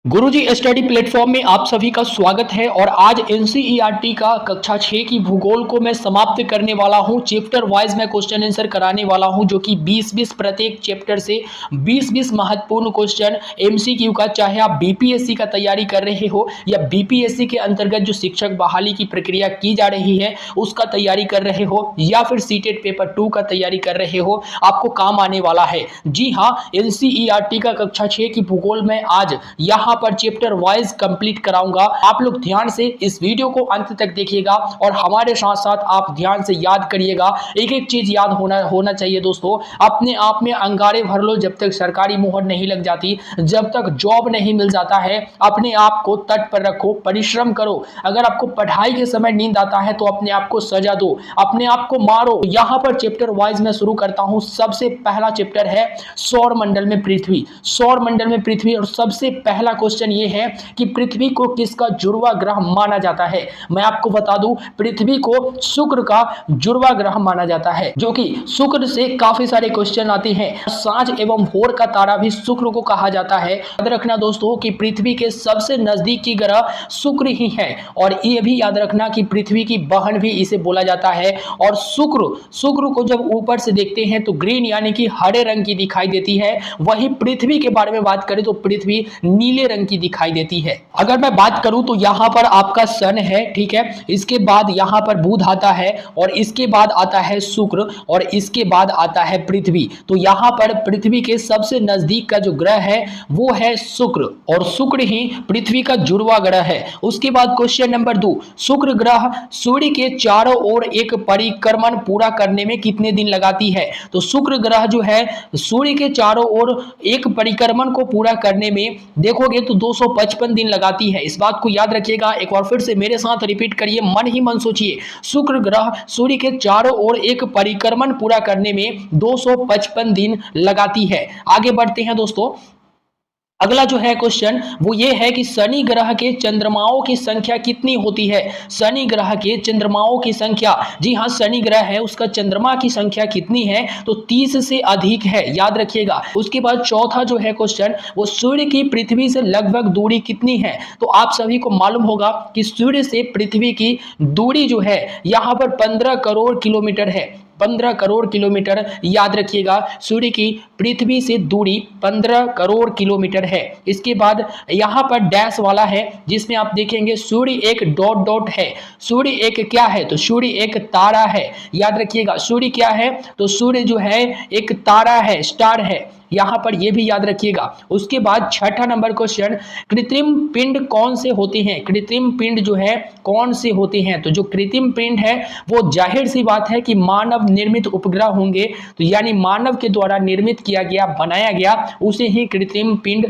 गुरुजी study platform में आप सभी का स्वागत है और आज एनसीईआरटी का कक्षा 6 की भूगोल को मैं समाप्त करने वाला हूं। चैप्टर वाइज मैं क्वेश्चन आंसर कराने वाला हूं जो कि 20-20 प्रत्येक चैप्टर से 20-20 महत्वपूर्ण क्वेश्चन एमसीक्यू का, चाहे आप बीपीएससी का तैयारी कर रहे हो या बीपीएससी के अंतर्गत जो शिक्षक बहाली की प्रक्रिया की जा रही है उसका तैयारी कर रहे हो या फिर सीटेट पेपर 2 का तैयारी कर रहे हो, आपको काम आने वाला है। जी हाँ, एनसीईआरटी का कक्षा 6 की भूगोल में आज यहाँ पर चैप्टर वाइज कंप्लीट कराऊंगा। आप लोग ध्यान से इस वीडियो को अंत तक देखिएगा और हमारे साथ साथ आप ध्यान से याद करिएगा। एक एक चीज याद होना चाहिए दोस्तों। अपने आप में अंगारे भर लो जब तक सरकारी मुहर नहीं लग जाती, जब तक जॉब नहीं मिल जाता है। अपने आप को तट पर रखो, परिश्रम करो। अगर आपको पढ़ाई के समय नींद आता है तो अपने आप को सजा दो, अपने आप को मारो। यहाँ पर चैप्टर वाइज मैं शुरू करता हूं। सबसे पहला चैप्टर है सौर मंडल में पृथ्वी। सौर मंडल में पृथ्वी और सबसे पहला क्वेश्चन ये है कि पृथ्वी को किसका जुड़वा ग्रह माना जाता है। मैं आपको बता दूं, पृथ्वी को शुक्र का जुड़वा ग्रह माना जाता है, जो कि शुक्र से काफी सारे क्वेश्चन आते हैं। सांझ एवं भोर का तारा भी शुक्र को कहा जाता है। याद रखना दोस्तों कि पृथ्वी के सबसे नजदीकी ग्रह शुक्र ही है और ये भी याद रखना कि पृथ्वी की बहन भी इसे बोला जाता है। और शुक्र को जब ऊपर से देखते हैं तो ग्रीन यानी कि हरे रंग की दिखाई देती है। वही पृथ्वी के बारे में बात करें तो पृथ्वी नीले रंग की दिखाई देती है। अगर मैं बात करूं तो यहां पर आपका सन है, ठीक है। इसके बाद यहां पर बुध आता है और इसके बाद आता है शुक्र और इसके बाद आता है पृथ्वी। तो यहां पर पृथ्वी के सबसे नजदीक का जो ग्रह है वो है शुक्र और शुक्र ही पृथ्वी का जुड़वा ग्रह है। उसके बाद क्वेश्चन नंबर 2, शुक्र ग्रह सूर्य के चारों ओर एक परिक्रमण पूरा करने में कितने दिन लगाती है। तो शुक्र ग्रह जो है सूर्य के चारों ओर एक परिक्रमण को पूरा करने में देखोगे तो 255 दिन लगाती है। इस बात को याद रखिएगा। एक बार फिर से मेरे साथ रिपीट करिए, मन ही मन सोचिए। शुक्र ग्रह सूर्य के चारों ओर एक परिक्रमण पूरा करने में 255 दिन लगाती है। आगे बढ़ते हैं दोस्तों। अगला जो है क्वेश्चन वो ये है कि शनि ग्रह के चंद्रमाओं की संख्या कितनी होती है। शनि ग्रह के चंद्रमाओं की संख्या, जी हाँ, शनि ग्रह है उसका चंद्रमा की संख्या कितनी है तो 30 से अधिक है, याद रखिएगा। उसके बाद चौथा जो है क्वेश्चन वो सूर्य की पृथ्वी से लगभग दूरी कितनी है। तो आप सभी को मालूम होगा कि सूर्य से पृथ्वी की दूरी जो है यहाँ पर 15 करोड़ किलोमीटर है। 15 करोड़ किलोमीटर, याद रखिएगा। सूर्य की पृथ्वी से दूरी 15 करोड़ किलोमीटर है। इसके बाद यहां पर डैश वाला है जिसमें आप देखेंगे सूर्य एक डॉट डॉट है। सूर्य एक क्या है तो सूर्य एक तारा है। याद रखिएगा सूर्य क्या है तो सूर्य जो है एक तारा है, स्टार है। यहां पर यह भी याद रखिएगा। उसके बाद छठा नंबर क्वेश्चन, कृत्रिम पिंड कौन से होते हैं। कृत्रिम पिंड जो है कौन से होते हैं। तो जो कृत्रिम पिंड है वो जाहिर सी बात है कि मानव निर्मित उपग्रह होंगे। तो यानी मानव के द्वारा निर्मित किया गया, बनाया गया, उसे ही कृत्रिम पिंड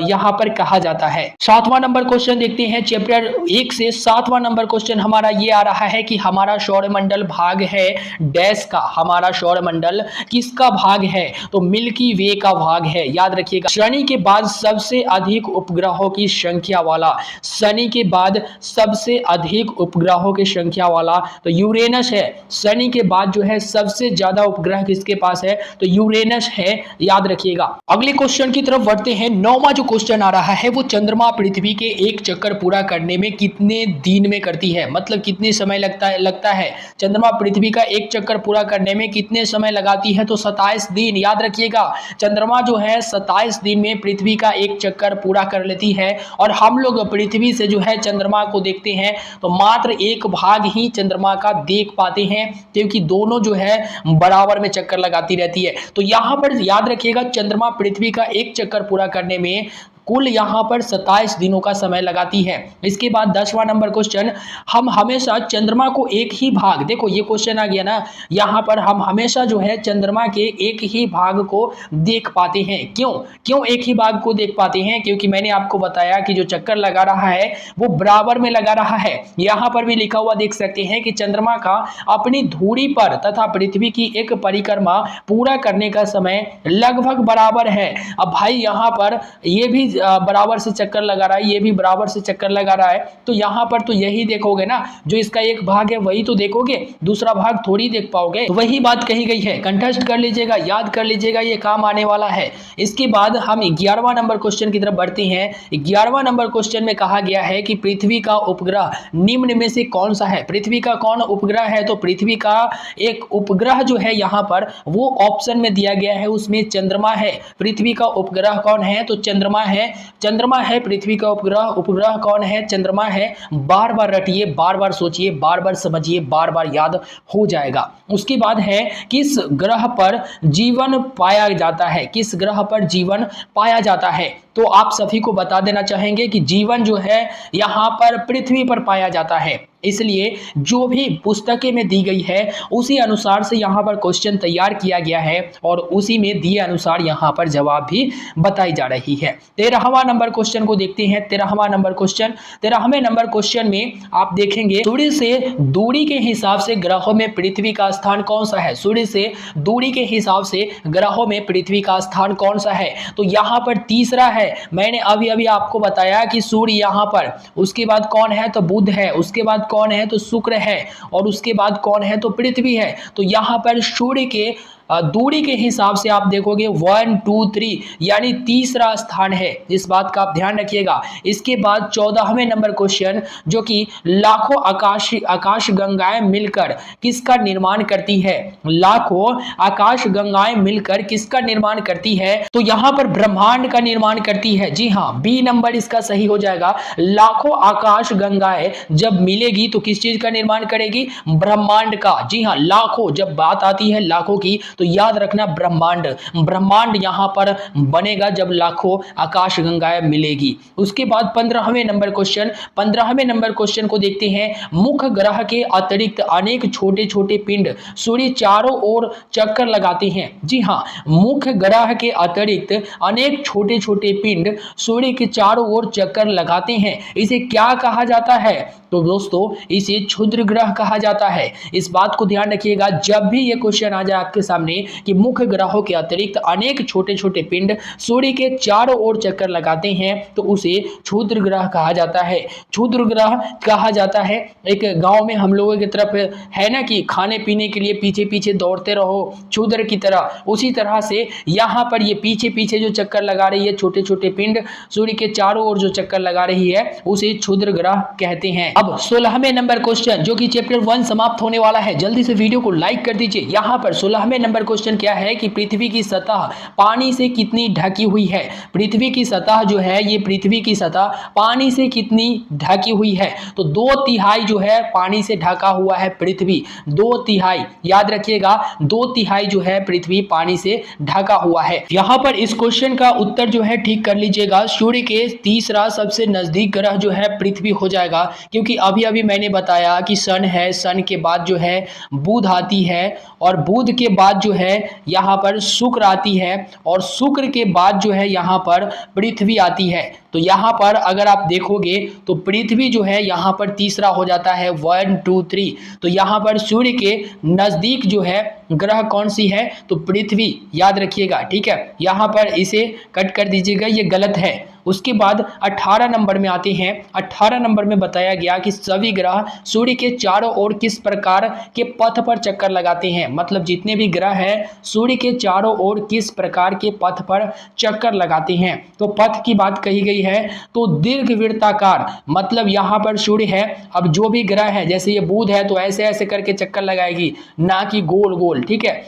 यहां पर कहा जाता है। सातवां नंबर क्वेश्चन देखते हैं चैप्टर 1 से। सातवां नंबर क्वेश्चन हमारा ये आ रहा है कि हमारा सौरमंडल भाग है डैश का। हमारा सौरमंडल किसका भाग है तो मिल्की वे का भाग है। याद रखिएगा शनि के बाद सबसे अधिक उपग्रहों की संख्या वाला, शनि के बाद सबसे अधिक उपग्रहों की संख्या वाला तो यूरेनस है। शनि के बाद जो है सबसे ज्यादा उपग्रह किसके पास है तो यूरेनस है, याद रखिएगा। अगले क्वेश्चन की तरफ बढ़ते हैं। नौवां जो क्वेश्चन आ रहा है वो चंद्रमा पृथ्वी के एक चक्कर पूरा करने में कितने दिन में करती है, मतलब कितने समय लगता है। चंद्रमा पृथ्वी का एक चक्कर पूरा करने में कितने समय लगाती है तो 27 दिन। याद रखिएगा चंद्रमा जो है 27 दिन में पृथ्वी का एक चक्कर पूरा कर लेती है। और हम लोग पृथ्वी से जो है चंद्रमा को देखते हैं तो मात्र एक भाग ही चंद्रमा का देख पाते हैं, क्योंकि दोनों जो है बराबर में चक्कर लगाती रहती है। तो यहां पर याद रखिएगा चंद्रमा पृथ्वी का एक चक्कर पूरा करने में कुल यहां पर 27 दिनों का समय लगाती है। इसके बाद 10वां नंबर क्वेश्चन, हम हमेशा चंद्रमा को एक ही भाग, देखो ये क्वेश्चन आ गया ना, यहां पर हम हमेशा जो है चंद्रमा के एक ही भाग को देख पाते हैं। क्यों एक ही भाग को देख पाते हैं, क्योंकि मैंने आपको बताया कि जो चक्कर लगा रहा है वो बराबर में लगा रहा है। यहां पर भी लिखा हुआ देख सकते हैं कि चंद्रमा का अपनी धुरी पर तथा पृथ्वी की एक परिक्रमा पूरा करने का समय लगभग बराबर है। अब भाई यहां पर यह भी बराबर से चक्कर लगा रहा है, ये भी बराबर से चक्कर लगा रहा है, तो यहाँ पर तो यही देखोगे ना, जो इसका एक भाग है वही तो देखोगे, दूसरा भाग थोड़ी देख पाओगे। तो वही बात कही गई है, कंठस्थ कर लीजिएगा, याद कर लीजिएगा, ये काम आने वाला है। इसके बाद हम 11वां नंबर क्वेश्चन की तरफ बढ़ते हैं। 11वां नंबर क्वेश्चन में कहा गया है कि पृथ्वी का उपग्रह निम्न में से कौन सा है। पृथ्वी का कौन उपग्रह है, तो पृथ्वी का एक उपग्रह जो है यहाँ पर वो ऑप्शन में दिया गया है, उसमें चंद्रमा है। पृथ्वी का उपग्रह कौन है, तो चंद्रमा है। चंद्रमा है पृथ्वी का उपग्रह। उपग्रह कौन है, चंद्रमा है। बार बार रटिए, बार बार सोचिए, बार बार समझिए, बार बार याद हो जाएगा। उसके बाद है किस ग्रह पर जीवन पाया जाता है, किस ग्रह पर जीवन पाया जाता है। तो आप सभी को बता देना चाहेंगे कि जीवन जो है यहाँ पर पृथ्वी पर पाया जाता है, इसलिए जो भी पुस्तकें में दी गई है उसी अनुसार से यहाँ पर क्वेश्चन तैयार किया गया है और उसी में दिए अनुसार यहाँ पर जवाब भी बताई जा रही है। 13वां नंबर क्वेश्चन को देखते हैं। 13वां नंबर क्वेश्चन, 13वें नंबर क्वेश्चन में आप देखेंगे सूर्य से दूरी के हिसाब से ग्रहों में पृथ्वी का स्थान कौन सा है। सूर्य से दूरी के हिसाब से ग्रहों में पृथ्वी का स्थान कौन सा है, तो यहाँ पर तीसरा है। मैंने अभी अभी आपको बताया कि सूर्य यहाँ पर, उसके बाद कौन है, तो बुध है, उसके बाद कौन है, तो शुक्र है, और उसके बाद कौन है, तो पृथ्वी है। तो यहाँ पर सूर्य के दूरी के हिसाब से आप देखोगे 1 2 3 यानी तीसरा स्थान है, इस बात का आप ध्यान रखिएगा। इसके बाद 14वें नंबर क्वेश्चन, जो कि लाखों आकाश गंगाएं मिलकर किसका निर्माण करती है। लाखों आकाश गंगाएं मिलकर किसका निर्माण करती है, तो यहाँ पर ब्रह्मांड का निर्माण करती है। जी हाँ, बी नंबर इसका सही हो जाएगा। लाखों आकाश गंगाएं जब मिलेगी तो किस चीज का निर्माण करेगी, ब्रह्मांड का। जी हाँ, लाखों जब बात आती है लाखों की तो याद रखना ब्रह्मांड, ब्रह्मांड यहां पर बनेगा जब लाखों आकाश गंगाएं मिलेगी। उसके बाद 15वें नंबर क्वेश्चन, 15वें नंबर क्वेश्चन को देखते हैं। मुख्य ग्रह के अतिरिक्त अनेक छोटे छोटे पिंड सूर्य चारों ओर चक्कर लगाते हैं। जी हाँ, मुख्य ग्रह के अतिरिक्त अनेक छोटे छोटे पिंड सूर्य के चारों ओर चक्कर लगाते हैं, इसे क्या कहा जाता है, तो दोस्तों इसे क्षुद्र ग्रह कहा जाता है। इस बात को ध्यान रखिएगा, जब भी ये क्वेश्चन आ जाए आपके सामने कि मुख्य ग्रहों के अतिरिक्त अनेक छोटे छोटे पिंड सूर्य के चारों ओर चक्कर लगाते हैं तो उसे क्षुद्र ग्रह कहा जाता है। क्षुद्र ग्रह कहा जाता है। एक गांव में हम लोगों की तरफ है ना कि खाने पीने के लिए पीछे पीछे दौड़ते रहो क्षुद्र की तरह, उसी तरह से यहाँ पर ये पीछे पीछे जो चक्कर लगा रही है छोटे छोटे पिंड सूर्य के चारों ओर जो चक्कर लगा रही है उसे क्षुद्र ग्रह कहते हैं। अब 16वें नंबर क्वेश्चन, जो कि चैप्टर 1 समाप्त होने वाला है, जल्दी से वीडियो को लाइक कर दीजिए। यहाँ पर 16वें नंबर क्वेश्चन क्या है कि पृथ्वी की सतह पानी से कितनी ढकी हुई है। पृथ्वी की सतह जो है, ये पृथ्वी की सतह पानी से कितनी ढकी हुई है, तो 2/3 जो है पानी से ढका हुआ है पृथ्वी। 2/3 याद रखिएगा, 2/3 जो है पृथ्वी पानी से ढका हुआ है। यहाँ पर इस क्वेश्चन का उत्तर जो है ठीक कर लीजिएगा, सूर्य के तीसरा सबसे नजदीक ग्रह जो है पृथ्वी हो जाएगा, क्योंकि अभी अभी मैंने बताया कि सन है, सन के बाद जो है बुध आती है, और बुध के बाद जो है यहाँ पर शुक्र आती है, और शुक्र के बाद जो है यहाँ पर पृथ्वी आती है। तो यहाँ पर अगर आप देखोगे तो पृथ्वी जो है यहाँ पर तीसरा हो जाता है 1 2 3। तो यहाँ पर सूर्य के नजदीक जो है ग्रह कौन सी है, तो पृथ्वी याद रखिएगा, ठीक है। यहाँ पर इसे कट कर दीजिएगा, ये गलत है। उसके बाद 18 नंबर में आते हैं। 18 नंबर में बताया गया कि सभी ग्रह सूर्य के चारों ओर किस प्रकार के पथ पर चक्कर लगाते हैं, मतलब जितने भी ग्रह हैं सूर्य के चारों ओर किस प्रकार के पथ पर चक्कर लगाते हैं। तो पथ की बात कही गई है तो दीर्घवृत्ताकार, मतलब यहाँ पर सूर्य है, अब जो भी ग्रह है जैसे ये बुध है तो ऐसे ऐसे करके चक्कर लगाएगी, ना कि गोल गोल, ठीक है।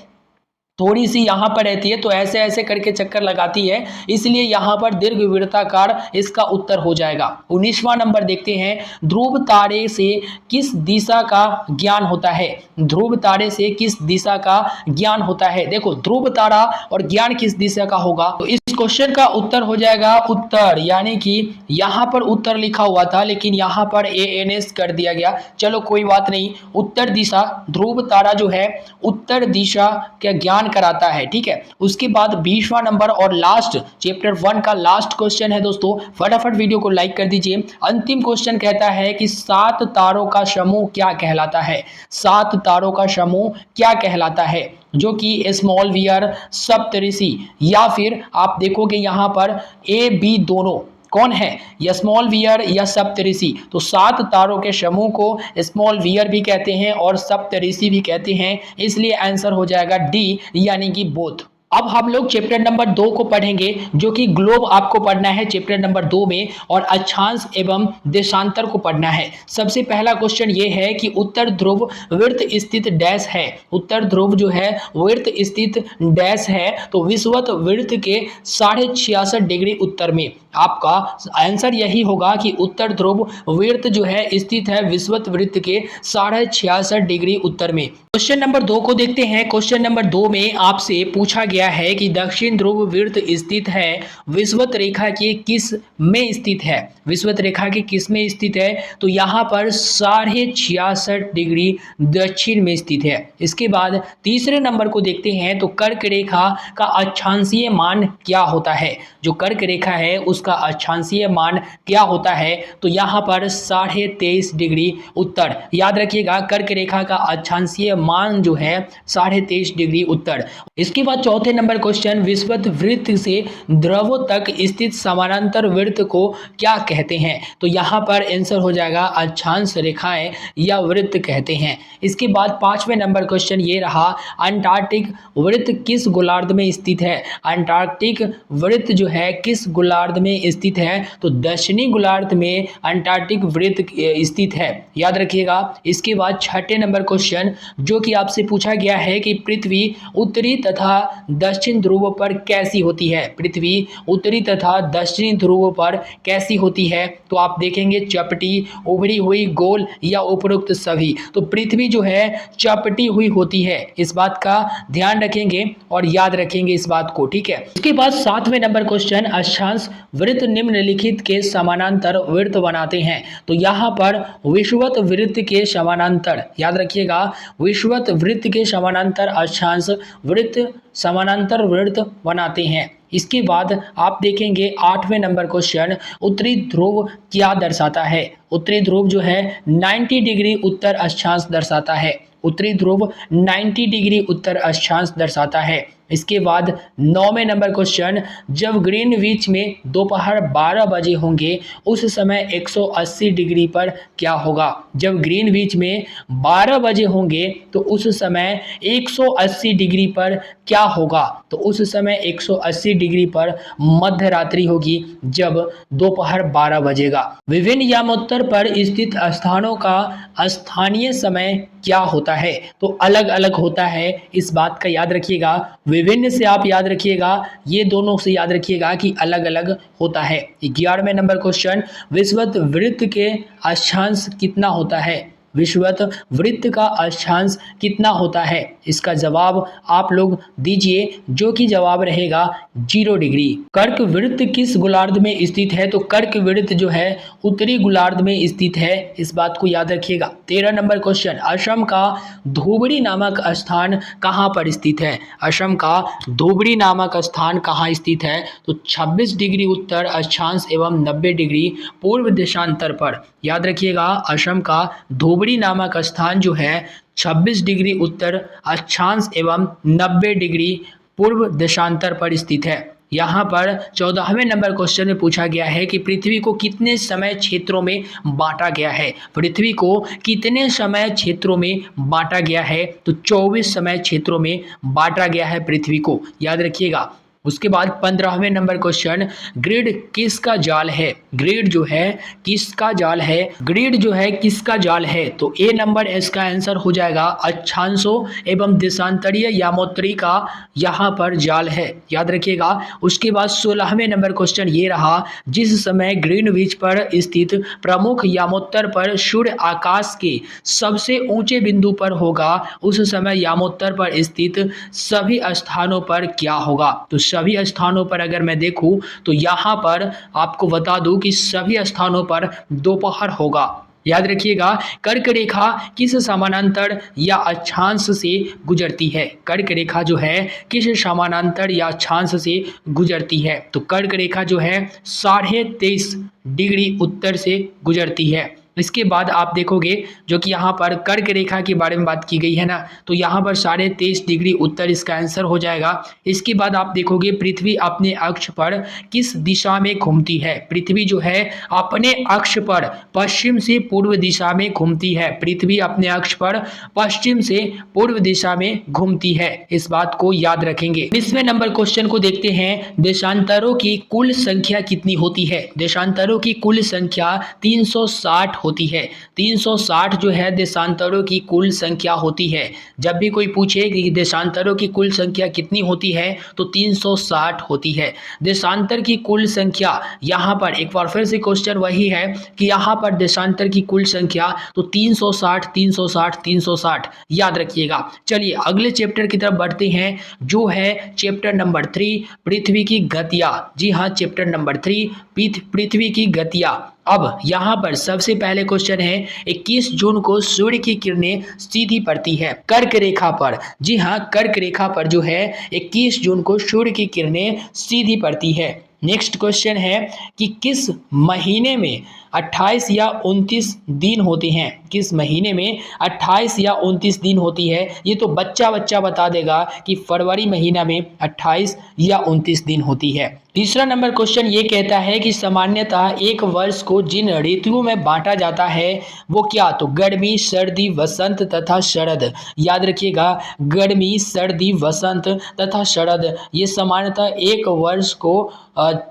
थोड़ी सी यहाँ पर रहती है तो ऐसे ऐसे करके चक्कर लगाती है, इसलिए यहाँ पर दीर्घवृत्ताकार इसका उत्तर हो जाएगा। 19वां नंबर देखते हैं। ध्रुव तारे से किस दिशा का ज्ञान होता है। ध्रुव तारे से किस दिशा का ज्ञान होता है। देखो ध्रुव तारा और ज्ञान किस दिशा का होगा, तो इस क्वेश्चन का उत्तर हो जाएगा उत्तर, यानी कि यहाँ पर उत्तर लिखा हुआ था लेकिन यहाँ पर ANS कर दिया गया, चलो कोई बात नहीं। उत्तर दिशा, ध्रुव तारा जो है उत्तर दिशा का ज्ञान कराता है, ठीक है। उसके बाद 20वां नंबर और लास्ट चैप्टर 1 का लास्ट क्वेश्चन है दोस्तों, फटाफट वीडियो को लाइक कर दीजिए। अंतिम क्वेश्चन कहता है कि 7 तारों का समूह क्या कहलाता है। 7 तारों का समूह क्या कहलाता है। जो कि स्मॉल वियर, सप्तऋषि, या फिर आप देखोगे यहाँ पर ए बी दोनों कौन है, या स्मॉल वियर या सप्तऋषि। तो 7 तारों के समूह को स्मॉल वियर भी कहते हैं और सप्तऋषि भी कहते हैं, इसलिए आंसर हो जाएगा डी यानी कि बोथ। अब हम लोग चैप्टर नंबर 2 को पढ़ेंगे, जो कि ग्लोब आपको पढ़ना है चैप्टर नंबर 2 में, और अक्षांश एवं देशांतर को पढ़ना है। सबसे पहला क्वेश्चन ये है कि उत्तर ध्रुव वृत्त स्थित डैश है। उत्तर ध्रुव जो है वृत्त स्थित डैश है, तो विषुवत वृत्त के 66.5 डिग्री उत्तर में। आपका आंसर यही होगा कि उत्तर ध्रुव वृत्त जो है स्थित है विषुवत वृत्त के 66.5 डिग्री उत्तर में। क्वेश्चन नंबर 2 को देखते हैं। क्वेश्चन नंबर 2 में आपसे पूछा गया है कि दक्षिण ध्रुव वृत्त स्थित है विषुवत रेखा के किस में स्थित है। विषुवत रेखा के किस में स्थित है, तो यहाँ पर 66.5 डिग्री दक्षिण में स्थित है। इसके बाद तीसरे नंबर को देखते हैं, तो कर्क रेखा का अक्षांशीय मान क्या होता है। जो कर्क रेखा है उसका अक्षांशीय मान क्या होता है, तो यहाँ पर 23.5 डिग्री उत्तर। याद रखिएगा कर्क रेखा का अक्षांशीय मान जो है 23.5 डिग्री उत्तर। इसके बाद चौथे नंबर क्वेश्चन, विषुवत वृत्त से ध्रुव तक स्थित समानांतर वृत्त को क्या कहते हैं। तो यहाँ पर आंसर हो जाएगा अक्षांश रेखाएं या वृत्त कहते हैं। इसके बाद पांचवें नंबर क्वेश्चन ये रहा, अंटार्कटिक वृत्त किस गोलार्ध में स्थित है। अंटार्कटिक वृत्त जो है किस गोलार्ध में स्थित है, तो दक्षिणी गोलार्ध में अंटार्कटिक वृत्त स्थित है। याद रखिएगा। इसके बाद छठे नंबर क्वेश्चन जो कि आपसे पूछा गया है कि पृथ्वी उत्तरी तथा दक्षिण ध्रुव पर कैसी होती है। पृथ्वी उत्तरी तथा दक्षिणी ध्रुव पर कैसी होती है, तो आप देखेंगे चपटी, उभरी हुई, गोल या उपरोक्त सभी। तो पृथ्वी जो है चपटी हुई होती है, इस बात का ध्यान रखेंगे और याद रखेंगे इस बात को, ठीक है। इसके बाद सातवें नंबर क्वेश्चन, अक्षांश वृत्त निम्नलिखित के समानांतर वृत्त बनाते हैं। तो यहाँ पर विषुवत वृत्त के समानांतर, याद रखिएगा विषुवत वृत्त के समानांतर अक्षांश वृत्त समानांतर वृत्त बनाते हैं। इसके बाद आप देखेंगे आठवें नंबर क्वेश्चन, उत्तरी ध्रुव क्या दर्शाता है। उत्तरी ध्रुव जो है 90 डिग्री उत्तर अक्षांश दर्शाता है। उत्तरी ध्रुव 90 डिग्री उत्तर अक्षांश दर्शाता है। इसके बाद 9वें नंबर क्वेश्चन, जब ग्रीनविच में दोपहर 12 बजे होंगे उस समय 180 डिग्री पर क्या होगा। जब ग्रीनविच में 12 बजे होंगे तो उस समय 180 डिग्री पर क्या होगा, तो उस समय 180 डिग्री पर मध्य रात्रि होगी जब दोपहर 12 बजेगा। विभिन्न यामोत्तर पर स्थित स्थानों का स्थानीय समय क्या होता है, तो अलग अलग होता है, इस बात का याद रखिएगा। विभिन्न से आप याद रखिएगा, ये दोनों से याद रखिएगा कि अलग अलग होता है। 11वें नंबर क्वेश्चन, विषुवत वृत्त के अक्षांश कितना होता है। विषुवत वृत्त का अक्षांश कितना होता है, इसका जवाब आप लोग दीजिए, जो कि जवाब रहेगा 0 डिग्री। कर्क वृत्त किस गोलार्ध में स्थित है, तो कर्क वृत्त जो है उत्तरी गोलार्ध में स्थित है, इस बात को याद रखिएगा। 13 नंबर क्वेश्चन, असम का धुबरी नामक स्थान कहाँ पर स्थित है। असम का धुबरी नामक स्थान कहाँ स्थित है, तो 26 डिग्री उत्तर अक्षांश एवं 90 डिग्री पूर्व देशांतर पर। याद रखिएगा असम का धुबरी नामक स्थान जो है 26 डिग्री उत्तर अक्षांश एवं 90 डिग्री पूर्व देशांतर पर स्थित है। यहाँ पर 14वें नंबर क्वेश्चन में पूछा गया है कि पृथ्वी को कितने समय क्षेत्रों में बांटा गया है। पृथ्वी को कितने समय क्षेत्रों में बांटा गया है, तो 24 समय क्षेत्रों में बांटा गया है पृथ्वी को, याद रखिएगा। उसके बाद 15वें नंबर क्वेश्चन, ग्रिड किसका जाल है। ग्रिड जो है किसका जाल है, ग्रिड जो है किसका जाल है, तो ए नंबर इसका आंसर हो जाएगा अक्षांशों एवं देशांतरीय यामोत्तरी का यहाँ पर जाल है, याद रखिएगा। उसके बाद 16वें नंबर क्वेश्चन ये रहा, जिस समय ग्रीनविच पर स्थित प्रमुख यामोत्तर पर सूर्य आकाश के सबसे ऊंचे बिंदु पर होगा उस समय यामोत्तर पर स्थित सभी स्थानों पर क्या होगा। तो सभी स्थानों पर अगर मैं देखूं तो यहाँ पर आपको बता दूं कि सभी स्थानों पर दोपहर होगा। याद रखिएगा, कर्क रेखा किस समानांतर या अक्षांश से गुजरती है। कर्क रेखा जो है किस समानांतर या अक्षांश से गुजरती है, तो कर्क रेखा जो है 23.5 डिग्री उत्तर से गुजरती है। इसके बाद आप देखोगे जो कि यहाँ पर कर्क रेखा के बारे में बात की गई है ना, तो यहाँ पर 23.5 डिग्री उत्तर इसका आंसर हो जाएगा। इसके बाद आप देखोगे पृथ्वी अपने अक्ष पर किस दिशा में घूमती है। पृथ्वी जो है अपने अक्ष पर पश्चिम से पूर्व दिशा में घूमती है। पृथ्वी अपने अक्ष पर पश्चिम से पूर्व दिशा में घूमती है, इस बात को याद रखेंगे। 20वें नंबर क्वेश्चन को देखते हैं। देशांतरों की कुल संख्या कितनी होती है। देशांतरों की कुल संख्या 360 होती है। 360 जो है देशांतरों की कुल संख्या होती है। जब भी कोई पूछे कि देशांतरों की कुल संख्या कितनी होती है तो 360 होती है। देशांतर की कुल संख्या यहाँ पर एक बार फिर से क्वेश्चन वही है कि यहाँ पर देशांतर की कुल संख्या तो 360 360 360 याद रखिएगा। चलिए अगले चैप्टर की तरफ बढ़ते हैं जो है चैप्टर नंबर 3 पृथ्वी की गतियां। जी हाँ, चैप्टर नंबर 3 पृथ्वी की गतियां। अब यहाँ पर सबसे पहले क्वेश्चन है 21 जून को सूर्य की किरणें सीधी पड़ती है कर्क रेखा पर। जी हाँ, कर्क रेखा पर जो है 21 जून को सूर्य की किरणें सीधी पड़ती है। नेक्स्ट क्वेश्चन है कि किस महीने में 28 या 29 दिन होते हैं। किस महीने में 28 या 29 दिन होती है। ये तो बच्चा बता देगा कि फरवरी महीना में 28 या 29 दिन होती है। तीसरा नंबर क्वेश्चन ये कहता है कि सामान्यतः एक वर्ष को जिन ऋतुओं में बांटा जाता है वो क्या, तो गर्मी, सर्दी, वसंत तथा शरद। याद रखिएगा, गर्मी, सर्दी, वसंत तथा शरद, ये सामान्यतः एक वर्ष को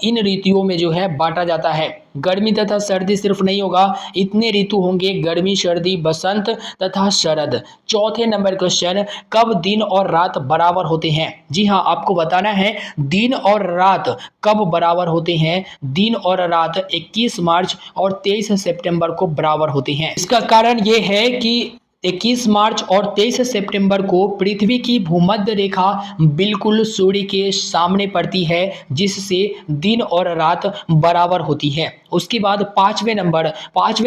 इन ऋतुओं में जो है बांटा जाता है। गर्मी तथा सर्दी सिर्फ नहीं होगा, इतने ऋतु होंगे, गर्मी, सर्दी, बसंत तथा शरद। चौथे नंबर क्वेश्चन, कब दिन और रात बराबर होते हैं। जी हाँ, आपको बताना है दिन और रात कब बराबर होते हैं। दिन और रात 21 मार्च और 23 सितंबर को बराबर होते हैं। इसका कारण ये है कि 21 मार्च और 23 सितंबर को पृथ्वी की भूमध्य रेखा बिल्कुल सूर्य के सामने पड़ती है, जिससे दिन और रात बराबर होती है। उसके बाद पांचवें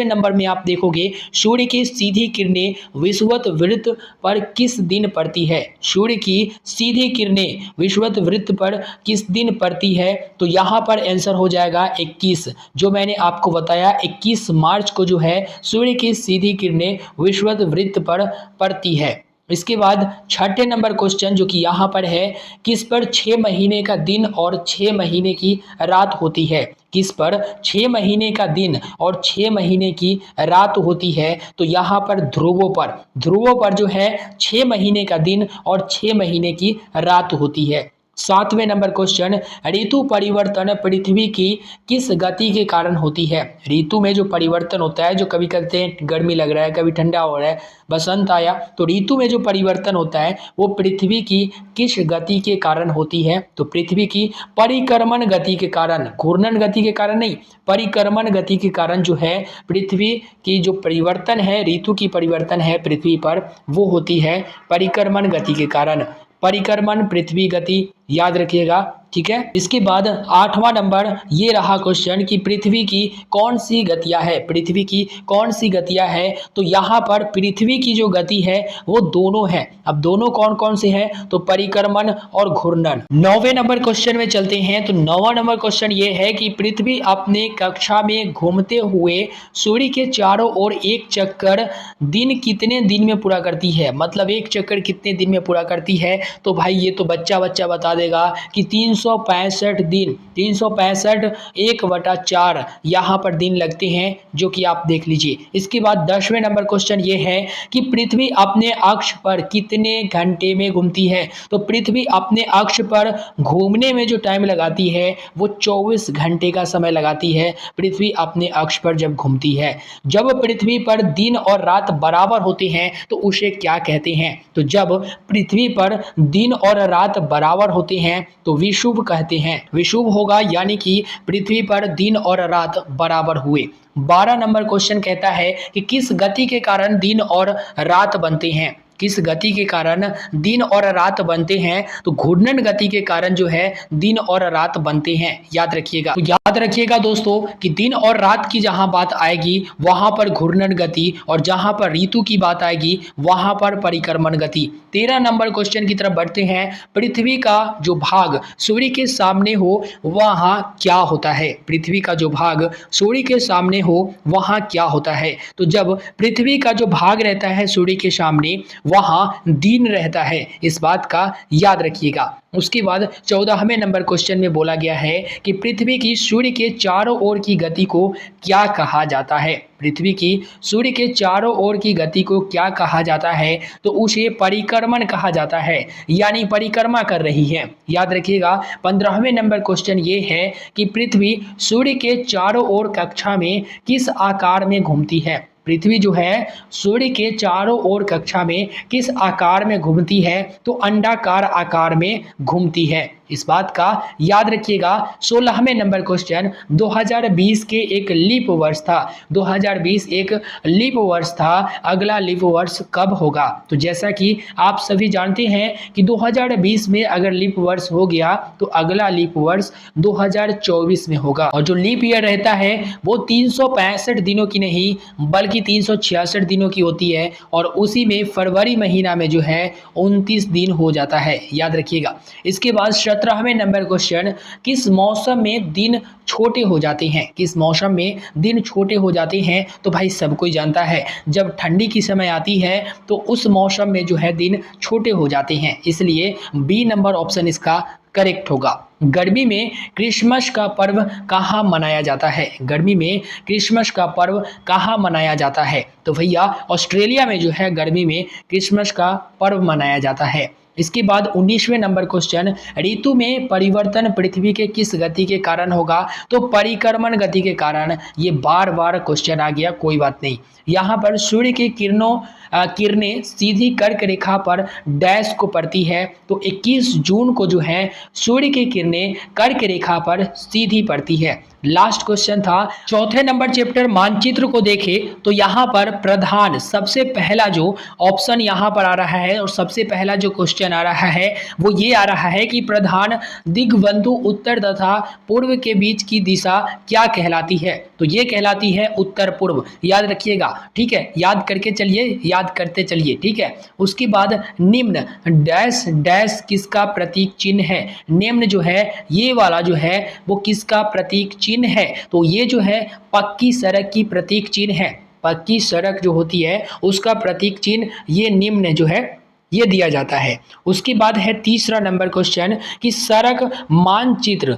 नंबर में आप देखोगे सूर्य की सीधी किरणें विषुवत वृत्त पर किस दिन पड़ती है। सूर्य की सीधी किरणें विषुवत वृत्त पर किस दिन पड़ती है, तो यहाँ पर आंसर हो जाएगा 21। जो मैंने आपको बताया 21 मार्च को जो है सूर्य की सीधी किरणें विषुवत वृत्त पर पड़ती है। इसके बाद छठे नंबर क्वेश्चन जो कि यहाँ पर है, किस पर 6 महीने का दिन और 6 महीने की रात होती है। किस पर 6 महीने का दिन और 6 महीने की रात होती है, तो यहाँ पर ध्रुवों पर जो है 6 महीने का दिन और 6 महीने की रात होती है। 7वें नंबर क्वेश्चन, ऋतु परिवर्तन पृथ्वी की किस गति के कारण होती है। ऋतु में जो परिवर्तन होता है, जो कभी कहते हैं गर्मी लग रहा है, कभी ठंडा हो रहा है, बसंत आया, तो ऋतु में जो परिवर्तन होता है वो पृथ्वी की किस गति के कारण होती है, तो पृथ्वी की परिक्रमण गति के कारण, घूर्णन गति के कारण नहीं, परिक्रमण गति के कारण जो है पृथ्वी की जो परिवर्तन है, ऋतु की परिवर्तन है पृथ्वी पर, वो होती है परिक्रमण गति के कारण। परिक्रमण, पृथ्वी गति याद रखिएगा, ठीक है। इसके बाद 8वां नंबर ये रहा क्वेश्चन कि पृथ्वी की कौन सी गतियां है। पृथ्वी की कौन सी गतियां है, तो यहाँ पर पृथ्वी की जो गति है वो दोनों है। अब दोनों कौन कौन से हैं, तो परिक्रमण और घूर्णन। 9वें नंबर क्वेश्चन में चलते हैं। तो 9वां नंबर क्वेश्चन ये है कि पृथ्वी अपने कक्षा में घूमते हुए सूर्य के चारों ओर एक चक्कर दिन कितने दिन में पूरा करती है। मतलब एक चक्कर कितने दिन में पूरा करती है, तो भाई ये तो बच्चा बता देगा कि 365 दिन, 365 1/4 यहाँ पर दिन लगते हैं, जो कि आप देख लीजिए। इसके बाद 10वें नंबर क्वेश्चन ये है कि पृथ्वी अपने अक्ष पर कितने घंटे में घूमती है। तो पृथ्वी अपने अक्ष पर घूमने में जो टाइम लगाती है वो 24 घंटे का समय लगाती है, पृथ्वी अपने अक्ष पर जब घूमती है। जब पृथ्वी पर दिन और रात बराबर होते हैं तो उसे क्या कहते हैं, तो जब पृथ्वी पर दिन और रात बराबर होते हैं तो विषुव कहते हैं। विषुव होगा यानी कि पृथ्वी पर दिन और रात बराबर हुए। 12 नंबर क्वेश्चन कहता है कि किस गति के कारण दिन और रात बनते हैं। किस गति के कारण दिन और रात बनते हैं? तो घूर्णन गति के कारण जो है दिन और रात बनते हैं, याद रखिएगा। तो याद रखिएगा दोस्तों कि दिन और रात की जहां बात आएगी वहां पर घूर्णन गति, और जहां पर ऋतु की बात आएगी वहां पर परिक्रमण गति। 13 नंबर क्वेश्चन की तरफ बढ़ते हैं। पृथ्वी का जो भाग सूर्य के सामने हो वहां क्या होता है? पृथ्वी का जो भाग सूर्य के सामने हो वहां क्या होता है? तो जब पृथ्वी का जो भाग रहता है सूर्य के सामने वहां दिन रहता है, इस बात का याद रखिएगा। उसके बाद 14वें नंबर क्वेश्चन में बोला गया है कि पृथ्वी की सूर्य के चारों ओर की गति को क्या कहा जाता है? पृथ्वी की सूर्य के चारों ओर की गति को क्या कहा जाता है? तो उसे परिक्रमण कहा जाता है, यानी परिक्रमा कर रही है। याद रखिएगा। 15वें नंबर क्वेश्चन ये है कि पृथ्वी सूर्य के चारों ओर कक्षा में किस आकार में घूमती है? पृथ्वी जो है सूर्य के चारों ओर कक्षा में किस आकार में घूमती है? तो अंडाकार आकार में घूमती है, इस बात का याद रखिएगा। 16वें नंबर क्वेश्चन 2020 के एक लीप वर्ष था। 2020 एक लीप वर्ष था, अगला लीप वर्ष कब होगा? तो जैसा कि आप सभी जानते हैं कि 2020 में अगर लीप वर्ष हो गया तो अगला लीप वर्ष 2024 में होगा। और जो लीप ईयर रहता है वो 365 दिनों की नहीं बल्कि 366 दिनों की होती है, और उसी में फरवरी महीना में जो है 29 दिन हो जाता है, याद रखिएगा। इसके बाद 17वें नंबर क्वेश्चन, किस मौसम में दिन छोटे हो जाते हैं? किस मौसम में दिन छोटे हो जाते हैं? तो भाई सब कोई जानता है, जब ठंडी की समय आती है तो उस मौसम में जो है दिन छोटे हो जाते हैं, इसलिए बी नंबर ऑप्शन इसका करेक्ट होगा। गर्मी में क्रिसमस का पर्व कहाँ मनाया जाता है? गर्मी में क्रिसमस का पर्व कहाँ मनाया जाता है? तो भैया ऑस्ट्रेलिया में जो है गर्मी में क्रिसमस का पर्व मनाया जाता है। इसके बाद 19वें नंबर क्वेश्चन, ऋतु में परिवर्तन पृथ्वी के किस गति के कारण होगा? तो परिक्रमण गति के कारण। ये बार बार क्वेश्चन आ गया, कोई बात नहीं। यहाँ पर सूर्य की किरणें सीधी कर्क रेखा पर डैश को पड़ती है, तो 21 जून को जो है सूर्य की किरणें कर्क रेखा पर सीधी पड़ती है। लास्ट क्वेश्चन था चौथे नंबर चैप्टर मानचित्र को देखें तो यहाँ पर प्रधान सबसे पहला जो ऑप्शन यहाँ पर आ रहा है और सबसे पहला जो क्वेश्चन आ रहा है वो ये आ रहा है कि प्रधान दिग्बंधु उत्तर तथा पूर्व के बीच की दिशा क्या कहलाती है? तो ये कहलाती है उत्तर पूर्व, याद रखिएगा। ठीक है, याद करके चलिए, याद करते चलिए। ठीक है, उसके बाद निम्न डैश डैश किसका प्रतीक चिन्ह है? निम्न जो है ये वाला जो है वो किसका प्रतीक चिन्ह है? तो ये जो है पक्की सड़क की प्रतीक चिन्ह है। पक्की सड़क जो होती है उसका प्रतीक चिन्ह ये निम्न जो है ये दिया जाता है। उसके बाद है तीसरा नंबर क्वेश्चन कि सड़क मानचित्र,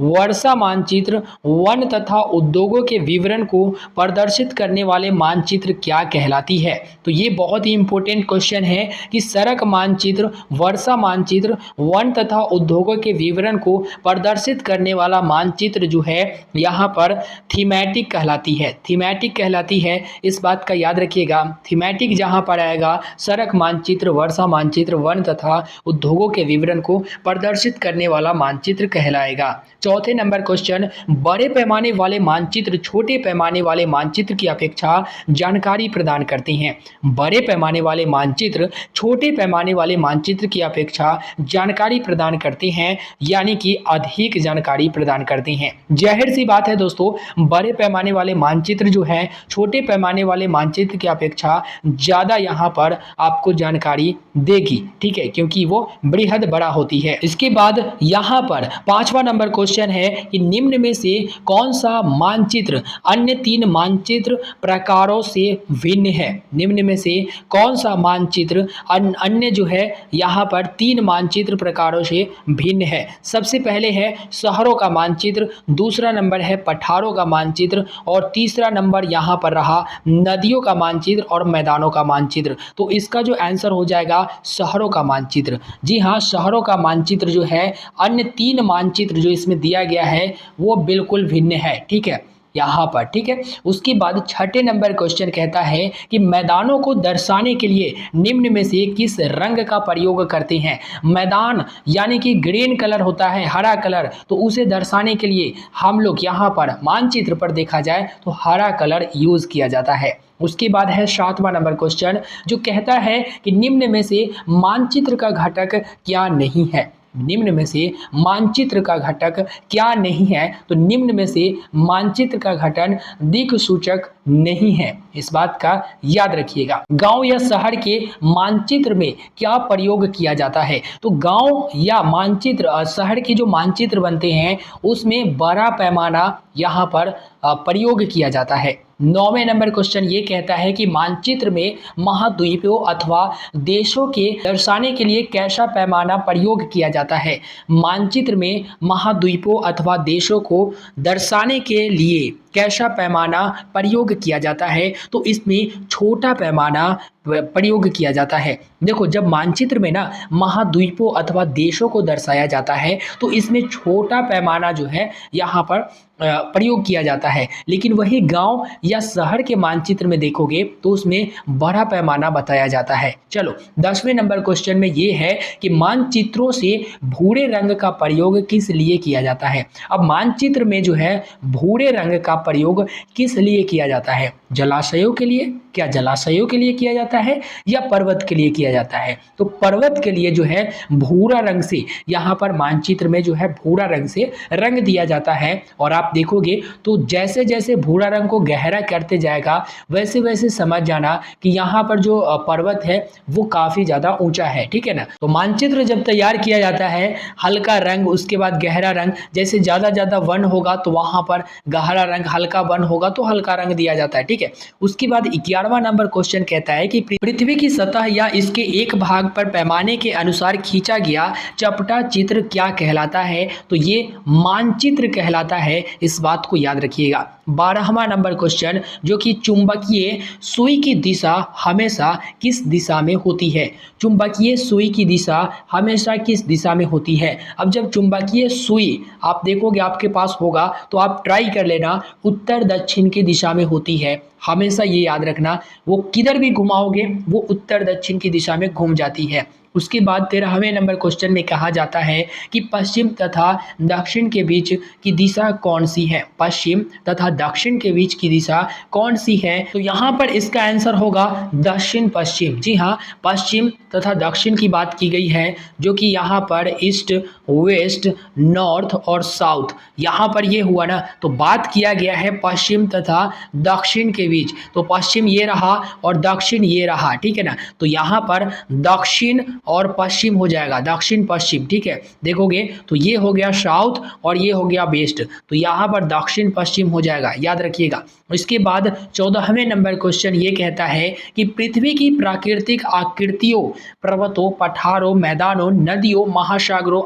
वर्षा मानचित्र, वन तथा उद्योगों के विवरण को प्रदर्शित करने वाले मानचित्र क्या कहलाती है? तो ये बहुत ही इंपॉर्टेंट क्वेश्चन है कि सड़क मानचित्र, वर्षा मानचित्र, वन तथा उद्योगों के विवरण को प्रदर्शित करने वाला मानचित्र जो है यहाँ पर थीमेटिक कहलाती है। थीमेटिक कहलाती है, इस बात का याद रखिएगा। थीमेटिक जहाँ पर आएगा सड़क मानचित्र, वर्षा मानचित्र, वन तथा उद्योगों के विवरण को प्रदर्शित करने वाला मानचित्र कहलाएगा। चौथे नंबर क्वेश्चन, बड़े पैमाने वाले मानचित्र छोटे पैमाने वाले मानचित्र की अपेक्षा जानकारी प्रदान करते हैं। बड़े पैमाने वाले मानचित्र छोटे पैमाने वाले मानचित्र की अपेक्षा जानकारी प्रदान करते हैं, यानी कि अधिक जानकारी प्रदान करते हैं। जाहिर सी बात है दोस्तों, बड़े पैमाने वाले मानचित्र जो है छोटे पैमाने वाले मानचित्र की अपेक्षा ज़्यादा यहाँ पर आपको जानकारी देगी। ठीक है, क्योंकि वो बेहद बड़ा होती है। इसके बाद यहाँ पर 5वां नंबर क्वेश्चन है कि निम्न में से कौन सा मानचित्र अन्य 3 मानचित्र प्रकारों से भिन्न है? निम्न में से कौन सा मानचित्र अन्य जो है यहाँ पर 3 मानचित्र प्रकारों से भिन्न है? सबसे पहले है शहरों का मानचित्र, दूसरा नंबर है पठारों का मानचित्र, और तीसरा नंबर यहाँ पर रहा नदियों का मानचित्र और मैदानों का मानचित्र। तो इसका जो आंसर हो जाएगा शहरों का मानचित्र। जी हाँ, शहरों का मानचित्र जो है अन्य 3 मानचित्र जो इसमें दिया गया है वो बिल्कुल भिन्न है। ठीक है, यहाँ पर, ठीक है। उसके बाद छठे नंबर क्वेश्चन कहता है कि मैदानों को दर्शाने के लिए निम्न में से किस रंग का प्रयोग करते हैं। मैदान यानी कि ग्रीन कलर होता है, हरा कलर, तो उसे दर्शाने के लिए हम लोग यहाँ पर मानचित्र पर देखा जाए तो हरा कलर यूज किया जाता है। उसके बाद है सातवां नंबर क्वेश्चन जो कहता है कि निम्न में से मानचित्र का घटक क्या नहीं है। निम्न में से मानचित्र का घटक क्या नहीं है, तो निम्न में से मानचित्र का घटक दिक् सूचक नहीं है। इस बात का याद रखिएगा। गांव या शहर के मानचित्र में क्या प्रयोग किया जाता है, तो गांव या मानचित्र शहर के जो मानचित्र बनते हैं उसमें बड़ा पैमाना यहाँ पर प्रयोग किया जाता है। नौवें नंबर क्वेश्चन ये कहता है कि मानचित्र में महाद्वीपों अथवा देशों के दर्शाने के लिए कैसा पैमाना प्रयोग किया जाता है। मानचित्र में महाद्वीपों अथवा देशों को दर्शाने के लिए कैसा पैमाना प्रयोग किया जाता है, तो इसमें छोटा पैमाना प्रयोग किया जाता है। देखो, जब मानचित्र में ना महाद्वीपों अथवा देशों को दर्शाया जाता है तो इसमें छोटा पैमाना जो है यहाँ पर प्रयोग किया जाता है, लेकिन वही गांव या शहर के मानचित्र में देखोगे तो उसमें बड़ा पैमाना बताया जाता है। चलो 10वें नंबर क्वेश्चन में ये है कि मानचित्रों से भूरे रंग का प्रयोग किस लिए किया जाता है। अब मानचित्र में जो है भूरे रंग का प्रयोग किस लिए किया जाता है। जलाशयों के लिए, क्या जलाशयों के लिए किया जाता है या पर्वत के लिए किया जाता है, तो पर्वत के लिए जो है भूरा रंग से यहाँ पर मानचित्र में जो है भूरा रंग से रंग दिया जाता है। और आप देखोगे तो जैसे जैसे भूरा रंग को गहरा करते जाएगा वैसे वैसे समझ जाना कि यहाँ पर जो पर्वत है वो काफी ज्यादा ऊंचा है, ठीक है ना। तो मानचित्र जब तैयार किया जाता है हल्का रंग, उसके बाद गहरा रंग, जैसे ज्यादा वन होगा तो वहां पर गहरा रंग, हल्का वन होगा तो हल्का रंग दिया जाता है, ठीक है। उसके बाद 11वां नंबर क्वेश्चन कहता है कि पृथ्वी की सतह या इसके एक भाग पर पैमाने के अनुसार खींचा गया चपटा चित्र क्या कहलाता है, तो ये मानचित्र कहलाता है। इस बात को याद रखिएगा। 12वां नंबर क्वेश्चन जो कि चुंबकीय सुई की दिशा हमेशा किस दिशा में होती है। चुंबकीय सुई की दिशा हमेशा किस दिशा में होती है। अब जब चुंबकीय सुई आप देखोगे आपके पास होगा तो आप ट्राई कर लेना, उत्तर दक्षिण की दिशा में होती है। हमेशा ये याद रखना, वो किधर भी घुमाओगे वो उत्तर दक्षिण की दिशा में घूम जाती है। उसके बाद 13वें नंबर क्वेश्चन में कहा जाता है कि पश्चिम तथा दक्षिण के बीच की दिशा कौन सी है। पश्चिम तथा दक्षिण के बीच की दिशा कौन सी है, तो यहाँ पर इसका आंसर होगा दक्षिण पश्चिम। जी हाँ, पश्चिम तथा दक्षिण की बात की गई है, जो कि यहाँ पर ईस्ट, वेस्ट, नॉर्थ और साउथ, यहाँ पर ये हुआ ना, तो बात किया गया है पश्चिम तथा दक्षिण के बीच। तो पश्चिम ये रहा और दक्षिण ये रहा, ठीक है ना। तो यहाँ पर दक्षिण और पश्चिम हो जाएगा, दक्षिण पश्चिम, ठीक है। देखोगे तो ये हो गया साउथ और ये हो गया वेस्ट, तो यहाँ पर दक्षिण पश्चिम हो जाएगा, याद रखिएगा। इसके बाद 14वें नंबर क्वेश्चन ये कहता है कि पृथ्वी की प्राकृतिक आकृतियों, पर्वतों, पठारों, मैदानों, नदियों, महासागरों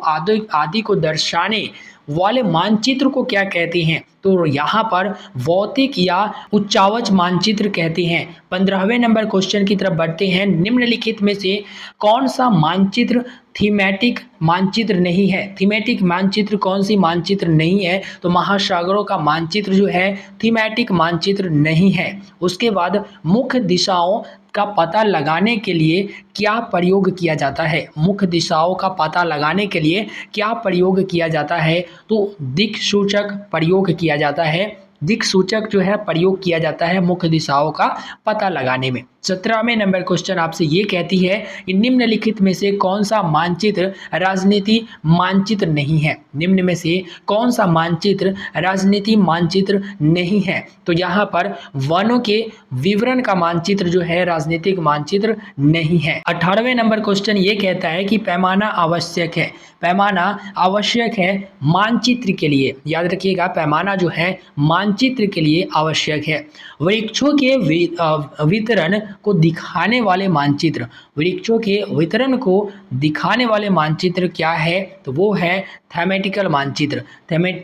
आदि को दर्शाने वाले मानचित्र को क्या कहते हैं, तो यहाँ पर भौतिक या उच्चावच मानचित्र कहते हैं। 15वें नंबर क्वेश्चन की तरफ बढ़ते हैं। निम्नलिखित में से कौन सा मानचित्र थीमेटिक मानचित्र नहीं है। थीमेटिक मानचित्र कौन सी मानचित्र नहीं है, तो महासागरों का मानचित्र जो है थीमेटिक मानचित्र नहीं है। उसके बाद मुख्य दिशाओं का पता लगाने के लिए क्या प्रयोग किया जाता है। मुख्य दिशाओं का पता लगाने के लिए क्या प्रयोग किया जाता है, तो दिक् सूचक प्रयोग किया जाता है। दिक् सूचक जो है प्रयोग किया जाता है मुख्य दिशाओं का पता लगाने में। 17वें नंबर क्वेश्चन आपसे ये कहती है कि निम्नलिखित में से कौन सा मानचित्र राजनीति मानचित्र नहीं है। निम्न में से कौन सा मानचित्र राजनीति मानचित्र नहीं है, तो यहाँ पर वनों के विवरण का मानचित्र जो है राजनीतिक मानचित्र नहीं है। 18वें नंबर क्वेश्चन ये कहता है कि पैमाना आवश्यक है। पैमाना आवश्यक है मानचित्र के लिए, याद रखिएगा, पैमाना जो है मानचित्र के लिए आवश्यक है। वृक्षों के वितरण को दिखाने वाले मानचित्र, वृक्षों के वितरण को दिखाने वाले मानचित्र क्या है, तो वो है थीमेटिकल मानचित्र।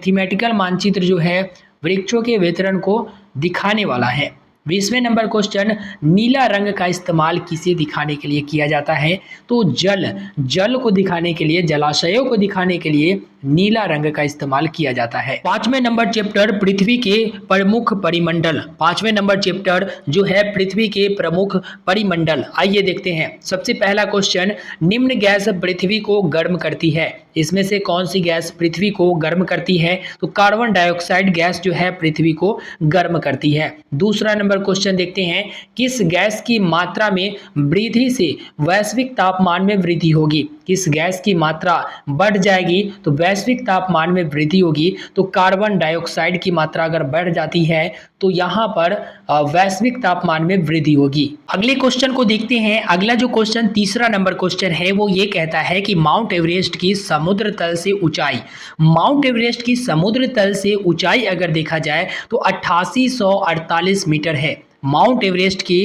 थीमेटिकल मानचित्र जो है वृक्षों के वितरण को दिखाने वाला है। 20वें नंबर क्वेश्चन, नीला रंग का इस्तेमाल किसे दिखाने के लिए किया जाता है, तो जल को दिखाने के लिए, जलाशयों को दिखाने के लिए नीला रंग का इस्तेमाल किया जाता है। 5वें नंबर चैप्टर पृथ्वी के प्रमुख परिमंडल। 5वें नंबर चैप्टर जो है पृथ्वी के प्रमुख परिमंडल। आइए देखते हैं। सबसे पहला क्वेश्चन, निम्न गैस पृथ्वी को गर्म करती है। इसमें से कौन सी गैस पृथ्वी को गर्म करती है? तो कार्बन डाइऑक्साइड गैस जो है पृथ्वी को गर्म करती है। दूसरा नंबर क्वेश्चन देखते हैं, किस गैस की मात्रा में वृद्धि से वैश्विक तापमान में वृद्धि होगी? किस गैस की मात्रा बढ़ जाएगी तो वैश्विक तापमान में वृद्धि होगी? तो कार्बन डाइऑक्साइड की मात्रा अगर बढ़ जाती है तो यहाँ पर वैश्विक तापमान में वृद्धि होगी। अगले क्वेश्चन को देखते हैं। अगला जो क्वेश्चन तीसरा नंबर क्वेश्चन है वो ये कहता है कि माउंट एवरेस्ट की समुद्र तल से ऊंचाई, माउंट एवरेस्ट की समुद्र तल से ऊंचाई अगर देखा जाए तो 8848 मीटर है। माउंट एवरेस्ट की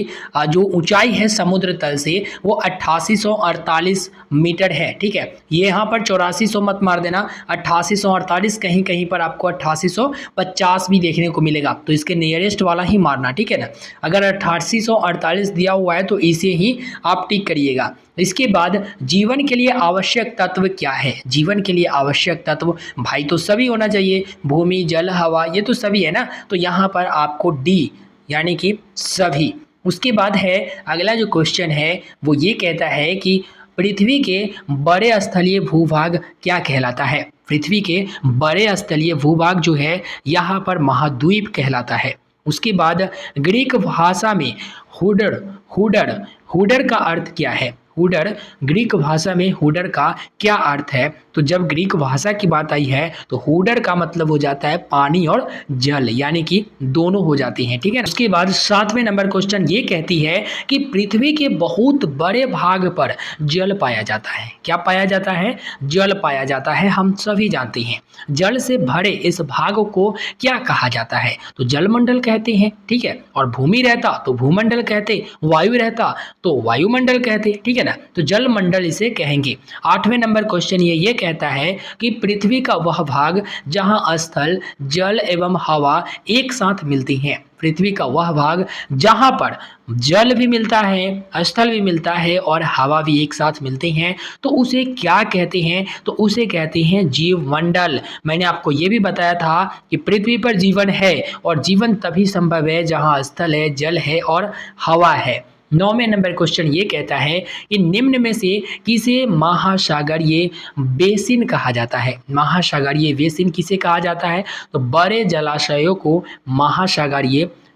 जो ऊंचाई है समुद्र तल से वो 8848 मीटर है। ठीक है, ये यहाँ पर 8400 मत मार देना, 8848 कहीं कहीं पर आपको 8850 भी देखने को मिलेगा, तो इसके नियरेस्ट वाला ही मारना। ठीक है ना, अगर 8848 दिया हुआ है तो इसे ही आप टिक करिएगा। इसके बाद जीवन के लिए आवश्यक तत्व क्या है? जीवन के लिए आवश्यक तत्व भाई तो सभी होना चाहिए, भूमि, जल, हवा, ये तो सभी है ना, तो यहाँ पर आपको डी यानी कि सभी। उसके बाद है अगला जो क्वेश्चन है वो ये कहता है कि पृथ्वी के बड़े स्थलीय भूभाग क्या कहलाता है? पृथ्वी के बड़े स्थलीय भूभाग जो है यहाँ पर महाद्वीप कहलाता है। उसके बाद ग्रीक भाषा में हुडर हुडर हुडर का अर्थ क्या है? हुडर, ग्रीक भाषा में हुडर का क्या अर्थ है? तो जब ग्रीक भाषा की बात आई है तो हुडर का मतलब हो जाता है पानी और जल, यानी कि दोनों हो जाती हैं। ठीक है। उसके बाद 7वें नंबर क्वेश्चन ये कहती है कि पृथ्वी के बहुत बड़े भाग पर जल पाया जाता है। क्या पाया जाता है? जल पाया जाता है। हम सभी जानते हैं जल से भरे इस भाग को क्या कहा जाता है? तो जलमंडल कहते हैं। ठीक है, और भूमि रहता तो भूमंडल कहते, वायु रहता तो वायुमंडल कहते। ठीक है ना, तो जलमंडल इसे कहेंगे। 8वें नंबर क्वेश्चन ये कहता है कि पृथ्वी का वह भाग जहां स्थल, जल एवं हवा एक साथ मिलती हैं। पृथ्वी का वह भाग जहां पर जल भी मिलता है, स्थल भी मिलता है और हवा भी एक साथ मिलते हैं, तो उसे क्या कहते हैं? तो उसे कहते हैं जीवमंडल। मैंने आपको ये भी बताया था कि पृथ्वी पर जीवन है और जीवन तभी संभव है जहां स्थल है, जल है और हवा है। 9वें नंबर क्वेश्चन ये कहता है कि निम्न में से किसे महासागरीय बेसिन कहा जाता है? महासागरीय बेसिन किसे कहा जाता है? तो बड़े जलाशयों को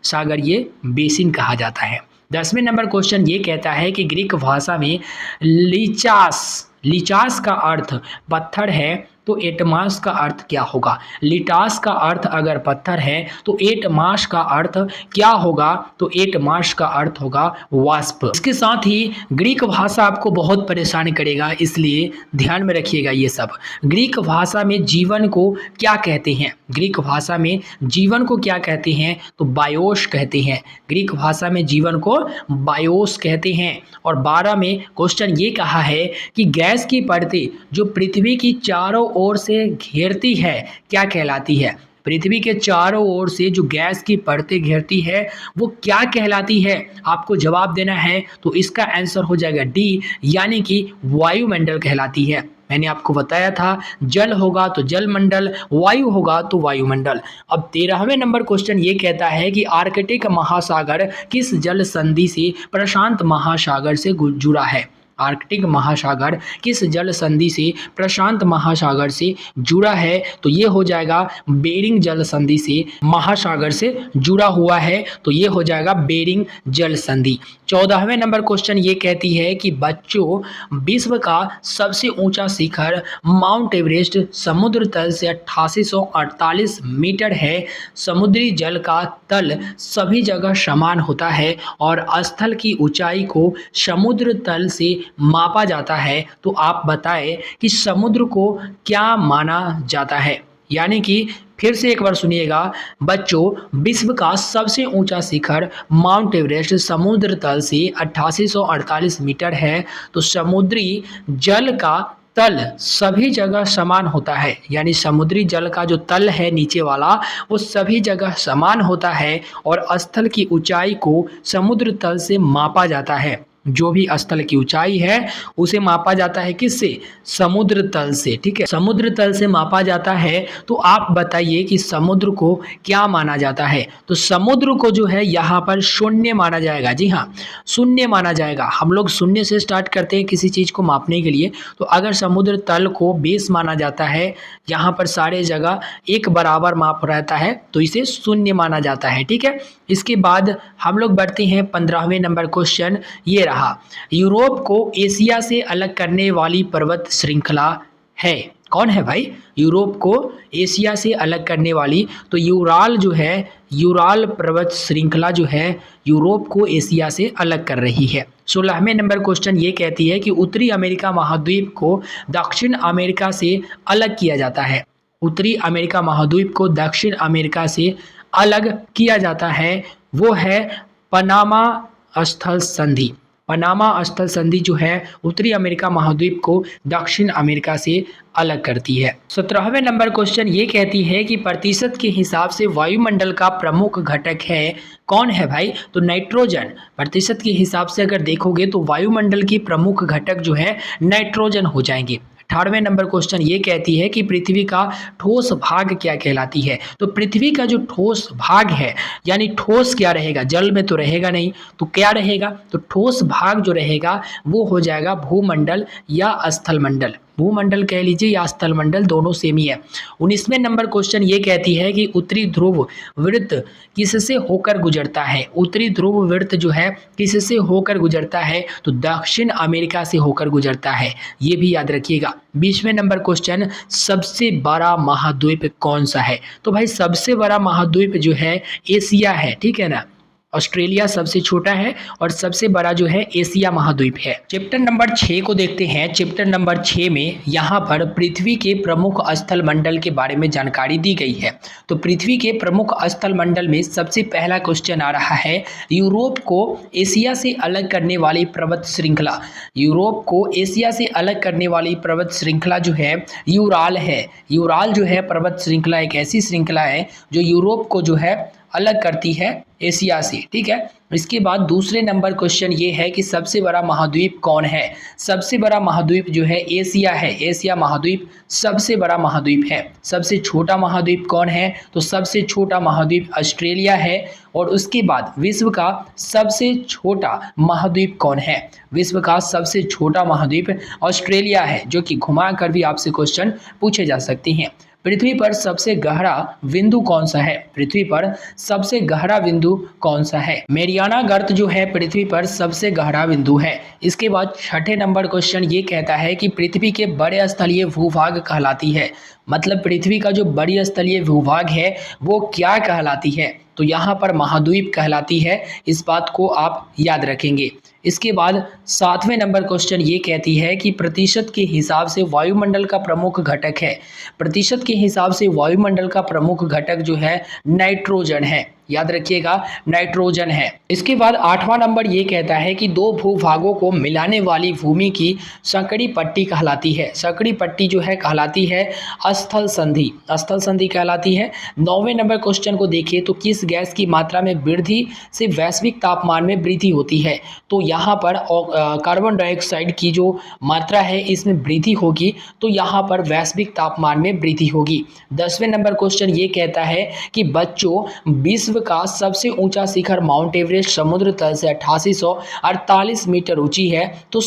सागरीय बेसिन कहा जाता है। 10वें नंबर क्वेश्चन ये कहता है कि ग्रीक भाषा में लिचास का अर्थ पत्थर है, तो एटमास का अर्थ क्या होगा? लिटास का अर्थ अगर पत्थर है तो एटमास का अर्थ क्या होगा? तो एटमास का अर्थ होगा वाष्प। इसके साथ ही ग्रीक भाषा आपको बहुत परेशान करेगा, इसलिए ध्यान में रखिएगा ये सब। ग्रीक भाषा में जीवन को क्या कहते हैं? ग्रीक भाषा में जीवन को क्या कहते हैं? तो बायोस कहते हैं। ग्रीक भाषा में जीवन को बायोस कहते हैं। और 12 में क्वेश्चन ये कहा है कि गैस की परतें जो पृथ्वी की चारों ओर से घेरती है क्या कहलाती है? पृथ्वी के चारों ओर से जो गैस की परतें घेरती है वो क्या कहलाती है? आपको जवाब देना है, तो इसका आंसर हो जाएगा डी, यानी कि वायुमंडल कहलाती है। मैंने आपको बताया था जल होगा तो जलमंडल, वायु होगा तो वायुमंडल। अब 13वें नंबर क्वेश्चन ये कहता है कि आर्कटिक महासागर किस जल संधि से प्रशांत महासागर से जुड़ा है? आर्कटिक महासागर किस जल संधि से प्रशांत महासागर से जुड़ा है? तो ये हो जाएगा बेरिंग जल संधि से महासागर से जुड़ा हुआ है, तो ये हो जाएगा बेरिंग जल संधि। 14वें नंबर क्वेश्चन ये कहती है कि बच्चों, विश्व का सबसे ऊंचा शिखर माउंट एवरेस्ट समुद्र तल से 8848 मीटर है। समुद्री जल का तल सभी जगह समान होता है और स्थल की ऊंचाई को समुद्र तल से मापा जाता है। तो आप बताएं कि समुद्र को क्या माना जाता है? यानी कि फिर से एक बार सुनिएगा बच्चों, विश्व का सबसे ऊंचा शिखर माउंट एवरेस्ट समुद्र तल से 8848 मीटर है, तो समुद्री जल का तल सभी जगह समान होता है, यानी समुद्री जल का जो तल है नीचे वाला वो सभी जगह समान होता है और स्थल की ऊंचाई को समुद्र तल से मापा जाता है। जो भी स्थल की ऊंचाई है उसे मापा जाता है किससे? समुद्र तल से। ठीक है, समुद्र तल से मापा जाता है। तो आप बताइए कि समुद्र को क्या माना जाता है? तो समुद्र को जो है यहाँ पर शून्य माना जाएगा। जी हाँ, शून्य माना जाएगा। हम लोग शून्य से स्टार्ट करते हैं किसी चीज़ को मापने के लिए। तो अगर समुद्र तल को बेस माना जाता है, यहाँ पर सारे जगह एक बराबर माप रहता है, तो इसे शून्य माना जाता है। ठीक है, इसके बाद हम लोग बढ़ते हैं 15वें नंबर क्वेश्चन। ये रहा, यूरोप को एशिया से अलग करने वाली पर्वत श्रृंखला है। कौन है भाई? यूरोप को एशिया से अलग करने वाली, तो यूराल जो है, यूराल पर्वत श्रृंखला जो है यूरोप को एशिया से अलग कर रही है। 16वें नंबर क्वेश्चन ये कहती है कि उत्तरी अमेरिका महाद्वीप को दक्षिण अमेरिका से अलग किया जाता है। उत्तरी अमेरिका महाद्वीप को दक्षिण अमेरिका से अलग किया जाता है, वो है पनामा स्थल संधि। पनामा स्थल संधि जो है उत्तरी अमेरिका महाद्वीप को दक्षिण अमेरिका से अलग करती है। 17वें नंबर क्वेश्चन ये कहती है कि प्रतिशत के हिसाब से वायुमंडल का प्रमुख घटक है। कौन है भाई? तो नाइट्रोजन। प्रतिशत के हिसाब से अगर देखोगे तो वायुमंडल की प्रमुख घटक जो है नाइट्रोजन हो जाएंगे। 18वें नंबर क्वेश्चन ये कहती है कि पृथ्वी का ठोस भाग क्या कहलाती है? तो पृथ्वी का जो ठोस भाग है, यानी ठोस क्या रहेगा? जल में तो रहेगा नहीं, तो क्या रहेगा? तो ठोस भाग जो रहेगा वो हो जाएगा भूमंडल या स्थलमंडल। भूमंडल कह लीजिए या स्थलमंडल, दोनों सेम ही है। 19वें नंबर क्वेश्चन ये कहती है कि उत्तरी ध्रुव वृत्त किससे होकर गुजरता है? उत्तरी ध्रुव वृत्त जो है किससे होकर गुजरता है? तो दक्षिण अमेरिका से होकर गुजरता है, ये भी याद रखिएगा। 20वें नंबर क्वेश्चन, सबसे बड़ा महाद्वीप कौन सा है? तो भाई सबसे बड़ा महाद्वीप जो है एशिया है। ठीक है ना, ऑस्ट्रेलिया सबसे छोटा है और सबसे बड़ा जो है एशिया महाद्वीप है। चैप्टर नंबर 6 को देखते हैं। चैप्टर नंबर 6 में यहाँ पर पृथ्वी के प्रमुख स्थल मंडल के बारे में जानकारी दी गई है। तो पृथ्वी के प्रमुख स्थल मंडल में सबसे पहला क्वेश्चन आ रहा है, यूरोप को एशिया से अलग करने वाली पर्वत श्रृंखला। यूरोप को एशिया से अलग करने वाली पर्वत श्रृंखला जो है यूराल है। यूराल जो है पर्वत श्रृंखला एक ऐसी श्रृंखला है जो यूरोप को जो है अलग करती है एशिया से। ठीक है, इसके बाद दूसरे नंबर क्वेश्चन ये है कि सबसे बड़ा महाद्वीप कौन है? सबसे बड़ा महाद्वीप जो है एशिया है। एशिया महाद्वीप सबसे बड़ा महाद्वीप है। सबसे छोटा महाद्वीप कौन है? तो सबसे छोटा महाद्वीप ऑस्ट्रेलिया है। और उसके बाद विश्व का सबसे छोटा महाद्वीप कौन है? विश्व का सबसे छोटा महाद्वीप ऑस्ट्रेलिया है, जो कि घुमा कर भी आपसे क्वेश्चन पूछे जा सकते हैं। पृथ्वी पर सबसे गहरा बिंदु कौन सा है? पृथ्वी पर सबसे गहरा बिंदु कौन सा है? मेरियाना गर्त जो है पृथ्वी पर सबसे गहरा बिंदु है। इसके बाद 6ठे नंबर क्वेश्चन ये कहता है कि पृथ्वी के बड़े स्थलीय भूभाग कहलाती है। मतलब पृथ्वी का जो बड़ी स्थलीय भूभाग है वो क्या कहलाती है? तो यहाँ पर महाद्वीप कहलाती है। इस बात को आप याद रखेंगे। इसके बाद 7वें नंबर क्वेश्चन ये कहती है कि प्रतिशत के हिसाब से वायुमंडल का प्रमुख घटक है। प्रतिशत के हिसाब से वायुमंडल का प्रमुख घटक जो है नाइट्रोजन है। याद रखिएगा, नाइट्रोजन है। इसके बाद 8वां नंबर ये कहता है कि दो भूभागों को मिलाने वाली भूमि की संकरी पट्टी कहलाती है। संकरी पट्टी जो है कहलाती है स्थल संधि। स्थल संधि कहलाती है। 9वें नंबर क्वेश्चन को देखिए तो किस गैस की मात्रा में वृद्धि से वैश्विक तापमान में वृद्धि होती है? तो यहाँ पर कार्बन डाइऑक्साइड की जो मात्रा है इसमें वृद्धि होगी, तो यहाँ पर वैश्विक तापमान में वृद्धि होगी। 10वें नंबर क्वेश्चन ये कहता है कि बच्चों विश्व का सबसे ऊंचा शिखर माउंट एवरेस्ट समुद्र तल से 8848 मीटर ऊंची है। तो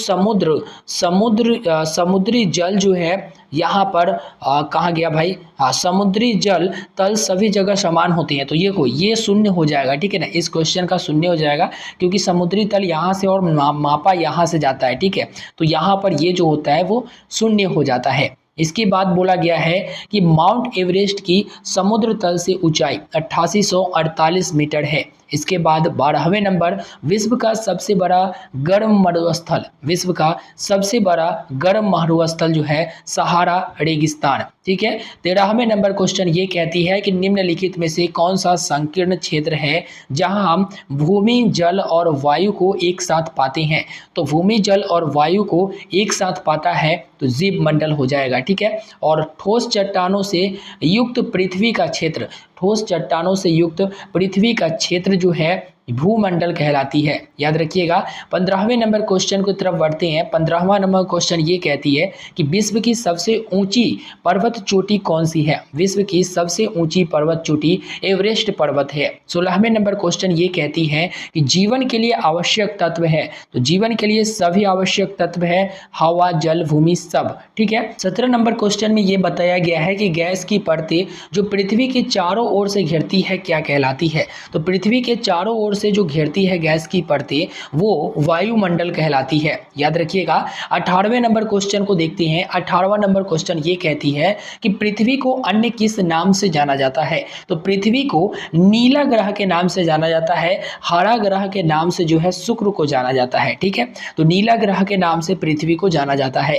समुद्री जल जो है यहाँ पर कहाँ गया भाई? हाँ, समुद्री जल तल सभी जगह समान होते हैं। तो ये शून्य हो जाएगा। ठीक है ना, इस क्वेश्चन का शून्य हो जाएगा क्योंकि समुद्री तल यहाँ से और मापा यहाँ से जाता है। ठीक है, तो यहाँ पर ये जो होता है वो शून्य हो जाता है। इसके बाद बोला गया है कि माउंट एवरेस्ट की समुद्र तल से ऊंचाई 8848 मीटर है। इसके बाद 12वें नंबर, विश्व का सबसे बड़ा गर्म मरुस्थल। विश्व का सबसे बड़ा गर्म मरुस्थल जो है सहारा रेगिस्तान। ठीक है। 13वें नंबर क्वेश्चन ये कहती है कि निम्नलिखित में से कौन सा संकीर्ण क्षेत्र है जहां हम भूमि, जल और वायु को एक साथ पाते हैं? तो भूमि, जल और वायु को एक साथ पाता है तो जीव मंडल हो जाएगा। ठीक है। और ठोस चट्टानों से युक्त पृथ्वी का क्षेत्र, ठोस चट्टानों से युक्त पृथ्वी का क्षेत्र जो है भूमंडल कहलाती है। याद रखिएगा। 15वें नंबर क्वेश्चन की तरफ बढ़ते हैं। 15वां नंबर क्वेश्चन ये कहती है कि विश्व की सबसे ऊंची पर्वत चोटी कौन सी है? विश्व की सबसे ऊंची पर्वत चोटी एवरेस्ट पर्वत है। 16वें नंबर क्वेश्चन ये कहती है कि जीवन के लिए आवश्यक तत्व है, तो जीवन के लिए सभी आवश्यक तत्व है, हवा, जल, भूमि, सब। ठीक है। 17 नंबर क्वेश्चन में ये बताया गया है कि गैस की परतें जो पृथ्वी के चारों ओर से घिरती है क्या कहलाती है? तो पृथ्वी के चारों ओर से जो घेरती है गैस की परतें वो वायुमंडल कहलाती है। याद रखिएगा। 18वें नंबर क्वेश्चन को देखते हैं। 18वां नंबर क्वेश्चन ये कहती है कि पृथ्वी को अन्य किस नाम से जाना जाता है? तो पृथ्वी को नीला ग्रह के नाम से जाना जाता है, हरा ग्रह के नाम से जो है शुक्र को जाना जाता है। ठीक है। तो नीला ग्रह के नाम से पृथ्वी को जाना जाता है।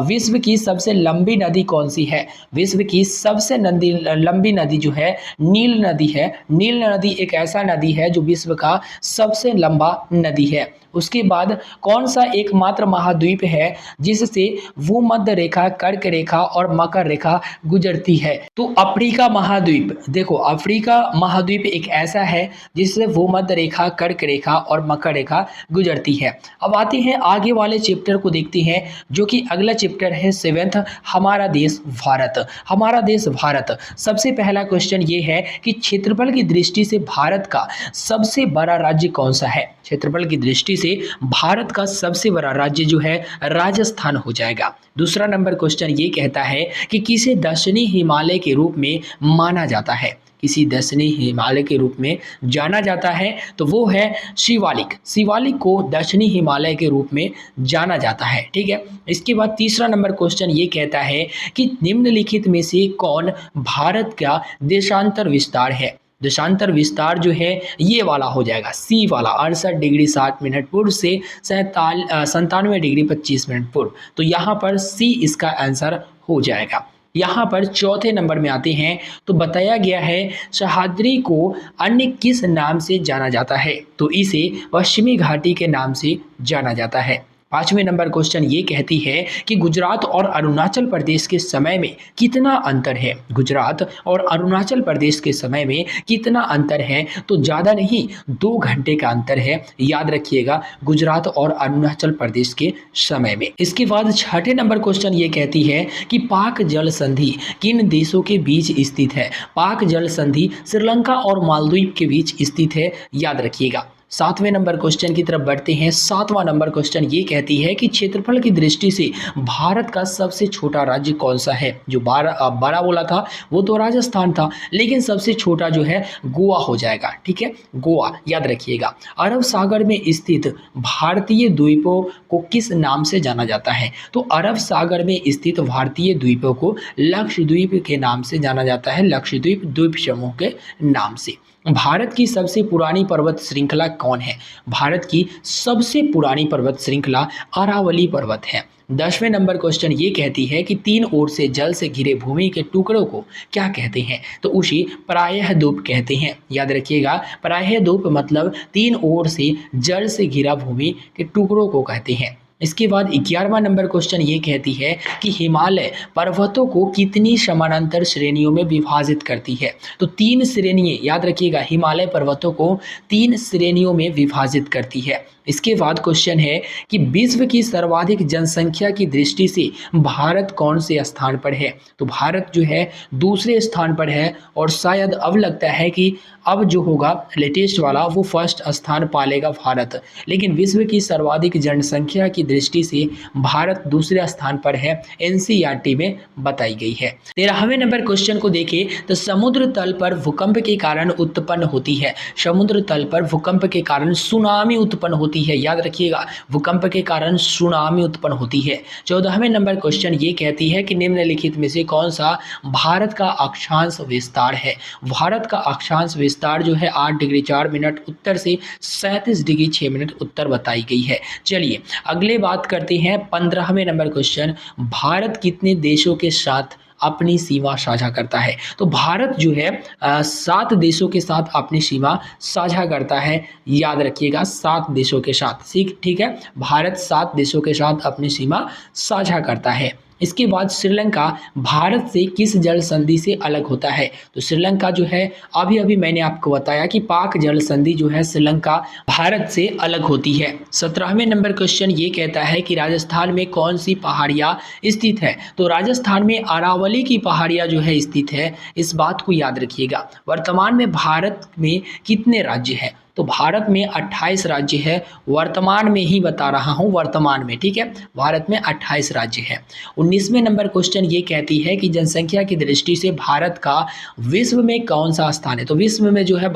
विश्व की सबसे लंबी नदी कौन सी है? विश्व की सबसे लंबी नदी जो है नील नदी है। नील नदी एक ऐसा नदी है जो विश्व का सबसे लंबा नदी है। उसके बाद कौन सा एकमात्र महाद्वीप है जिससे भूमध्य रेखा, कर्क रेखा और मकर रेखा गुजरती है? तो अफ्रीका महाद्वीप। देखो, अफ्रीका महाद्वीप एक ऐसा है जिससे भूमध्य रेखा, कर्क रेखा और मकर रेखा गुजरती है। अब आते हैं आगे वाले चैप्टर को देखते हैं, जो कि अगला चैप्टर है 7th, हमारा देश भारत। हमारा देश भारत। सबसे पहला क्वेश्चन ये है कि क्षेत्रफल की दृष्टि से भारत का सबसे बड़ा राज्य कौन सा है? क्षेत्रफल की दृष्टि से भारत का सबसे बड़ा राज्य जो है राजस्थान हो जाएगा। दूसरा नंबर क्वेश्चन ये कहता है कि किसे दक्षिणी हिमालय के रूप में माना जाता है? किसी दक्षिणी हिमालय के रूप में जाना जाता है तो वो है शिवालिक। शिवालिक को दक्षिणी हिमालय के रूप में जाना जाता है। ठीक है। इसके बाद तीसरा नंबर क्वेश्चन ये कहता है कि निम्नलिखित में से कौन भारत का देशांतर विस्तार है? देशांतर विस्तार जो है ये वाला हो जाएगा, सी वाला, 68 डिग्री 60 मिनट पूर्व से 97 डिग्री 25 मिनट पूर्व। तो यहाँ पर सी इसका आंसर हो जाएगा। यहाँ पर चौथे नंबर में आते हैं तो बताया गया है सह्याद्री को अन्य किस नाम से जाना जाता है? तो इसे पश्चिमी घाटी के नाम से जाना जाता है। 5वें नंबर क्वेश्चन ये कहती है कि गुजरात और अरुणाचल प्रदेश के समय में कितना अंतर है? गुजरात और अरुणाचल प्रदेश के समय में कितना अंतर है? तो ज़्यादा नहीं, 2 घंटे का अंतर है। याद रखिएगा, गुजरात और अरुणाचल प्रदेश के समय में। इसके बाद 6ठे नंबर क्वेश्चन ये कहती है कि पाक जल संधि किन देशों के बीच स्थित है? पाक जल संधि श्रीलंका और मालदीव के बीच स्थित है। याद रखिएगा। 7वें नंबर क्वेश्चन की तरफ बढ़ते हैं। 7वां नंबर क्वेश्चन ये कहती है कि क्षेत्रफल की दृष्टि से भारत का सबसे छोटा राज्य कौन सा है? जो बड़ा बोला था वो तो राजस्थान था, लेकिन सबसे छोटा जो है गोवा हो जाएगा। ठीक है, गोवा। याद रखिएगा। अरब सागर में स्थित भारतीय द्वीपों को किस नाम से जाना जाता है? तो अरब सागर में स्थित भारतीय द्वीपों को लक्षद्वीप के नाम से जाना जाता है, लक्षद्वीप द्वीप समूह के नाम से। भारत की सबसे पुरानी पर्वत श्रृंखला कौन है? भारत की सबसे पुरानी पर्वत श्रृंखला अरावली पर्वत है। 10वें नंबर क्वेश्चन ये कहती है कि 3 ओर से जल से घिरे भूमि के टुकड़ों को क्या कहते हैं? तो उसे प्रायःद्वीप कहते हैं। याद रखिएगा, प्रायःद्वीप मतलब 3 ओर से जल से घिरा भूमि के टुकड़ों को कहते हैं। इसके बाद 11वां नंबर क्वेश्चन ये कहती है कि हिमालय पर्वतों को कितनी समानांतर श्रेणियों में विभाजित करती है? तो 3 श्रेणियां। याद रखिएगा, हिमालय पर्वतों को 3 श्रेणियों में विभाजित करती है। इसके बाद क्वेश्चन है कि विश्व की सर्वाधिक जनसंख्या की दृष्टि से भारत कौन से स्थान पर है? तो भारत जो है दूसरे स्थान पर है, और शायद अब लगता है कि अब जो होगा लेटेस्ट वाला वो फर्स्ट स्थान पालेगा भारत। लेकिन विश्व की सर्वाधिक जनसंख्या की दृष्टि से भारत दूसरे स्थान पर है, एनसीईआरटी में बताई गई है। 13वें नंबर क्वेश्चन को देखें तो समुद्र तल पर भूकंप के कारण उत्पन्न होती है, समुद्र तल पर भूकंप के कारण सुनामी उत्पन्न होती है। याद रखिएगा, भूकंप के कारण सुनामी उत्पन्न होती है। 14वें नंबर क्वेश्चन ये कहती है कि निम्नलिखित में से कौन सा भारत का अक्षांश विस्तार है? भारत का अक्षांश विस्तार जो है 8 डिग्री 4 मिनट उत्तर से 37 डिग्री 6 मिनट उत्तर बताई गई है। चलिए अगले बात करते हैं 15वें नंबर क्वेश्चन, भारत कितने देशों के साथ अपनी सीमा साझा करता है? तो भारत जो है 7 देशों के साथ अपनी सीमा साझा करता है। याद रखिएगा, 7 देशों के साथ। ठीक है, भारत 7 देशों के साथ अपनी सीमा साझा करता है। इसके बाद श्रीलंका भारत से किस जल संधि से अलग होता है? तो श्रीलंका जो है, अभी अभी मैंने आपको बताया कि पाक जल संधि जो है श्रीलंका भारत से अलग होती है। 17वें नंबर क्वेश्चन ये कहता है कि राजस्थान में कौन सी पहाड़ियाँ स्थित है? तो राजस्थान में अरावली की पहाड़ियाँ जो है स्थित है, इस बात को याद रखिएगा। वर्तमान में भारत में कितने राज्य हैं? तो भारत में 28 राज्य है, वर्तमान में ही बता रहा हूँ, वर्तमान में, ठीक है। भारत में 28 राज्य है। 19वें नंबर क्वेश्चन ये कहती है कि जनसंख्या की दृष्टि से भारत का विश्व में कौन सा स्थान है? तो विश्व में जो है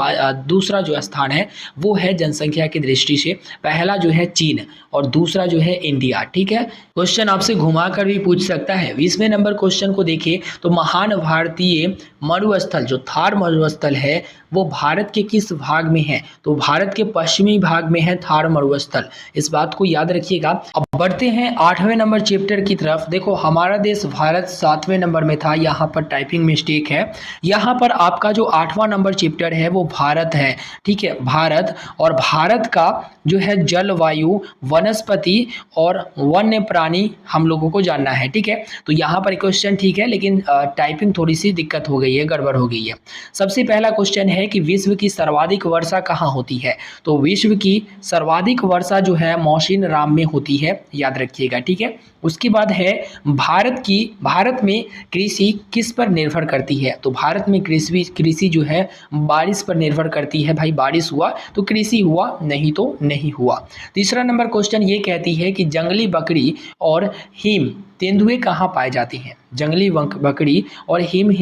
दूसरा जो स्थान है वो है जनसंख्या की दृष्टि से, पहला जो है चीन और दूसरा जो है इंडिया, ठीक है। क्वेश्चन आपसे घुमा कर भी पूछ सकता है। 20वें नंबर क्वेश्चन को देखिए तो महान भारतीय मरुस्थल जो थार मरुस्थल है वो भारत के किस भाग में है? तो भारत के पश्चिमी भाग में है थार मरुस्थल, इस बात को याद रखिएगा। अब बढ़ते हैं 8वें नंबर चैप्टर की तरफ। देखो हमारा देश भारत 7वें नंबर में था, यहाँ पर टाइपिंग मिस्टेक है। यहाँ पर आपका जो 8वां नंबर चैप्टर है वो भारत है, ठीक है, भारत। और भारत का जो है जलवायु, वनस्पति और वन्य प्राणी हम लोगों को जानना है, ठीक है। तो यहाँ पर क्वेश्चन ठीक है, लेकिन टाइपिंग थोड़ी सी दिक्कत हो गई है, गड़बड़ हो गई है। सबसे पहला क्वेश्चन है कि विश्व की सर्वाधिक वर्षा कहाँ होती है? तो विश्व की सर्वाधिक वर्षा जो है मौसिन राम में होती है, याद रखिएगा, ठीक है। उसके बाद है भारत में कृषि किस पर निर्भर करती है? तो भारत में कृषि जो है बारिश पर निर्भर करती है। भाई बारिश हुआ तो कृषि हुआ, नहीं तो नहीं हुआ। तीसरा नंबर क्वेश्चन ये कहती है कि जंगली बकरी और हिम तेंदुए कहाँ पाए जाते हैं? जंगली बकरी और हिम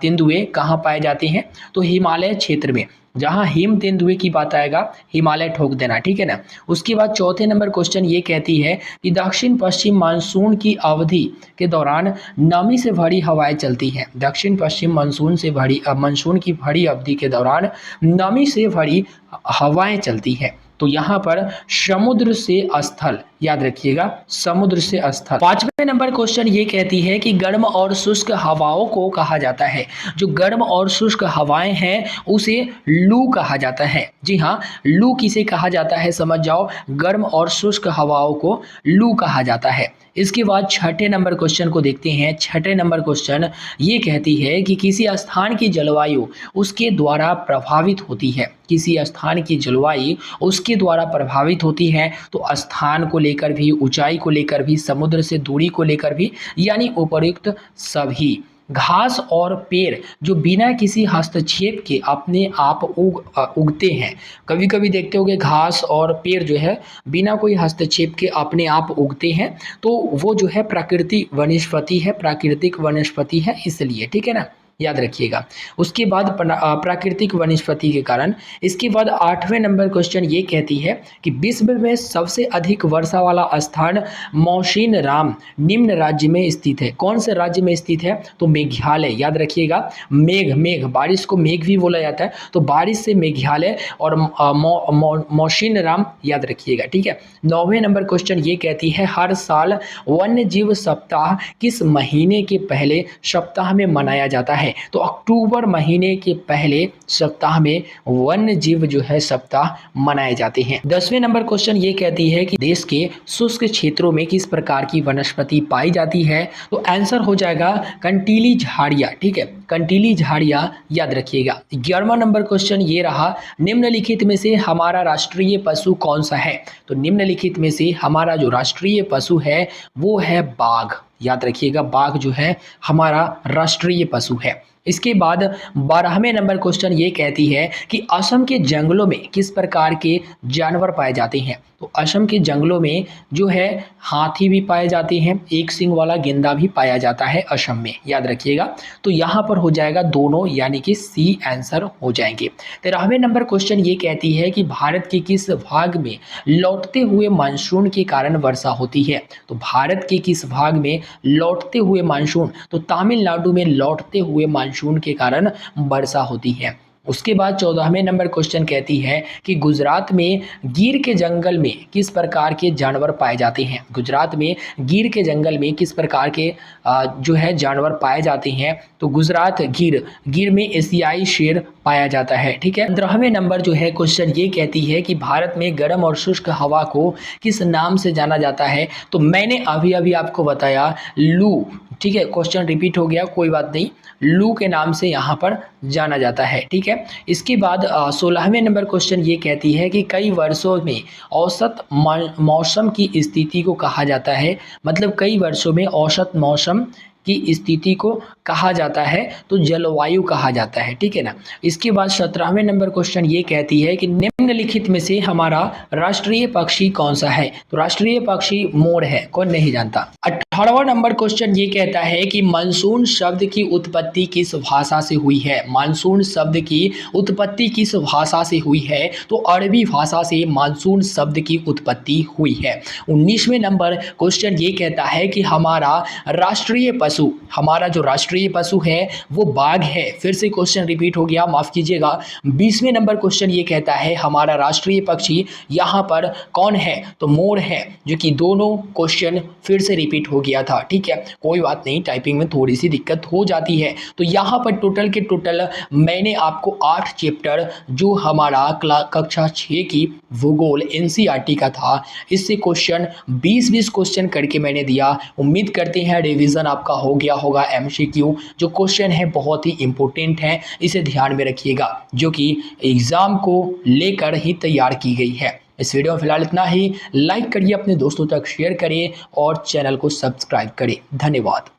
तेंदुए कहाँ पाए जाते हैं? तो हिमालय क्षेत्र में। जहाँ हिम तेंदुए की बात आएगा हिमालय ठोक देना, ठीक है ना। उसके बाद चौथे नंबर क्वेश्चन ये कहती है कि दक्षिण पश्चिम मानसून की अवधि के दौरान नमी से भरी हवाएं चलती हैं। दक्षिण पश्चिम मानसून की भरी अवधि के दौरान नमी से भरी हवाएं चलती हैं। तो यहाँ पर समुद्र से स्थल, याद रखिएगा, समुद्र से स्थल। 5वें नंबर क्वेश्चन ये कहती है कि गर्म और शुष्क हवाओं को कहा जाता है। जो गर्म और शुष्क हवाएं हैं उसे लू कहा जाता है। जी हाँ, लू किसे कहा जाता है समझ जाओ, गर्म और शुष्क हवाओं को लू कहा जाता है। इसके बाद छठे नंबर क्वेश्चन को देखते हैं। छठे नंबर क्वेश्चन ये कहती है कि किसी स्थान की जलवायु उसके द्वारा प्रभावित होती है। किसी स्थान की जलवायु उसके द्वारा प्रभावित होती है, तो स्थान को लेकर भी, ऊंचाई को लेकर भी, समुद्र से दूरी को लेकर भी, यानी उपर्युक्त सभी। घास और पेड़ जो बिना किसी हस्तक्षेप के अपने आप उगते हैं। कभी कभी देखते होगे घास और पेड़ जो है बिना कोई हस्तक्षेप के अपने आप उगते हैं, तो वो जो है प्राकृतिक वनस्पति है इसलिए, ठीक है ना, याद रखिएगा। उसके बाद प्राकृतिक वनस्पति के कारण। इसके बाद 8वें नंबर क्वेश्चन ये कहती है कि विश्व में सबसे अधिक वर्षा वाला स्थान मौसिन राम निम्न राज्य में स्थित है। कौन से राज्य में स्थित है? तो मेघालय, याद रखिएगा। मेघ बारिश को मेघ भी बोला जाता है, तो बारिश से मेघालय और मौसिन राम, याद रखिएगा, ठीक है। 9वें नंबर क्वेश्चन ये कहती है हर साल वन्य जीव सप्ताह किस महीने के पहले सप्ताह में मनाया जाता है? तो अक्टूबर महीने के पहले सप्ताह में वन्य जीव जो है सप्ताह मनाए जाते हैं। 10वें नंबर क्वेश्चन ये कहती है कि देश के शुष्क क्षेत्रों में किस प्रकार की वनस्पति पाई जाती है? तो आंसर हो जाएगा कंटीली झाड़ियां, ठीक है, कंटीली झाड़ियां, याद रखिएगा। 11वां नंबर क्वेश्चन ये रहा, निम्नलिखित में से हमारा राष्ट्रीय पशु कौन सा है? तो निम्नलिखित में से हमारा जो राष्ट्रीय पशु है वो है बाघ, याद रखिएगा, बाघ जो है हमारा राष्ट्रीय पशु है। इसके बाद 12वें नंबर क्वेश्चन ये कहती है कि असम के जंगलों में किस प्रकार के जानवर पाए जाते हैं? तो असम के जंगलों में जो है हाथी भी पाए जाते हैं, एक सींग वाला गेंडा भी पाया जाता है असम में, याद रखिएगा। तो यहाँ पर हो जाएगा दोनों, यानी कि सी आंसर हो जाएंगे। 13वें नंबर क्वेश्चन ये कहती है कि भारत के किस भाग में लौटते हुए मानसून के कारण वर्षा होती है? तो भारत के किस भाग में लौटते हुए मानसून? तो तमिलनाडु में लौटते हुए मानसून के कारण वर्षा होती है। उसके बाद 14वें नंबर क्वेश्चन कहती है कि गुजरात में गिर के जंगल में किस प्रकार के जानवर पाए जाते हैं। गुजरात में गिर के जंगल में किस प्रकार के जो है जानवर पाए जाते हैं। तो गुजरात गिर में एशियाई शेर पाया जाता है। ठीक है। 15वें नंबर जो है क्वेश्चन ये कहती है कि भारत में गर्म और शुष्क हवा को किस नाम से जाना जाता है। तो मैंने अभी अभी आपको बताया लू। ठीक है, क्वेश्चन रिपीट हो गया, कोई बात नहीं, लू के नाम से यहाँ पर जाना जाता है। ठीक है। इसके बाद 16वें नंबर क्वेश्चन ये कहती है कि कई वर्षों में औसत मौसम की स्थिति को कहा जाता है। मतलब कई वर्षों में औसत मौसम की स्थिति को कहा जाता है तो जलवायु कहा जाता है। ठीक है ना। इसके बाद 17वें नंबर क्वेश्चन ये कहती है कि निम्नलिखित में से हमारा राष्ट्रीय पक्षी कौन सा है। तो राष्ट्रीय पक्षी मोर है, कौन नहीं जानता। 18वां नंबर क्वेश्चन ये कहता है कि मानसून शब्द की उत्पत्ति किस भाषा से हुई है। मानसून शब्द की उत्पत्ति किस भाषा से हुई है। तो अरबी भाषा से मानसून शब्द की उत्पत्ति हुई है। 19वें नंबर क्वेश्चन ये कहता है कि हमारा जो राष्ट्रीय पशु है वो बाघ है। फिर से क्वेश्चन रिपीट हो गया, माफ कीजिएगा। 20वें नंबर क्वेश्चन ये कहता है हमारा राष्ट्रीय पक्षी यहाँ पर कौन है। तो मोर है, जो कि दोनों क्वेश्चन फिर से रिपीट हो गया था। ठीक है, कोई बात नहीं, टाइपिंग में थोड़ी सी दिक्कत हो जाती है। तो यहाँ पर टोटल के टोटल मैंने आपको 8 चैप्टर जो हमारा कक्षा 6 की भूगोल एनसीईआरटी का था, इससे क्वेश्चन 20-20 क्वेश्चन करके मैंने दिया। उम्मीद करते हैं रिवीजन आपका हो गया होगा। एमसीक्यू जो क्वेश्चन है बहुत ही इंपॉर्टेंट है, इसे ध्यान में रखिएगा, जो कि एग्जाम को लेकर ही तैयार की गई है। इस वीडियो में फिलहाल इतना ही। लाइक करिए, अपने दोस्तों तक शेयर करिए और चैनल को सब्सक्राइब करिए। धन्यवाद।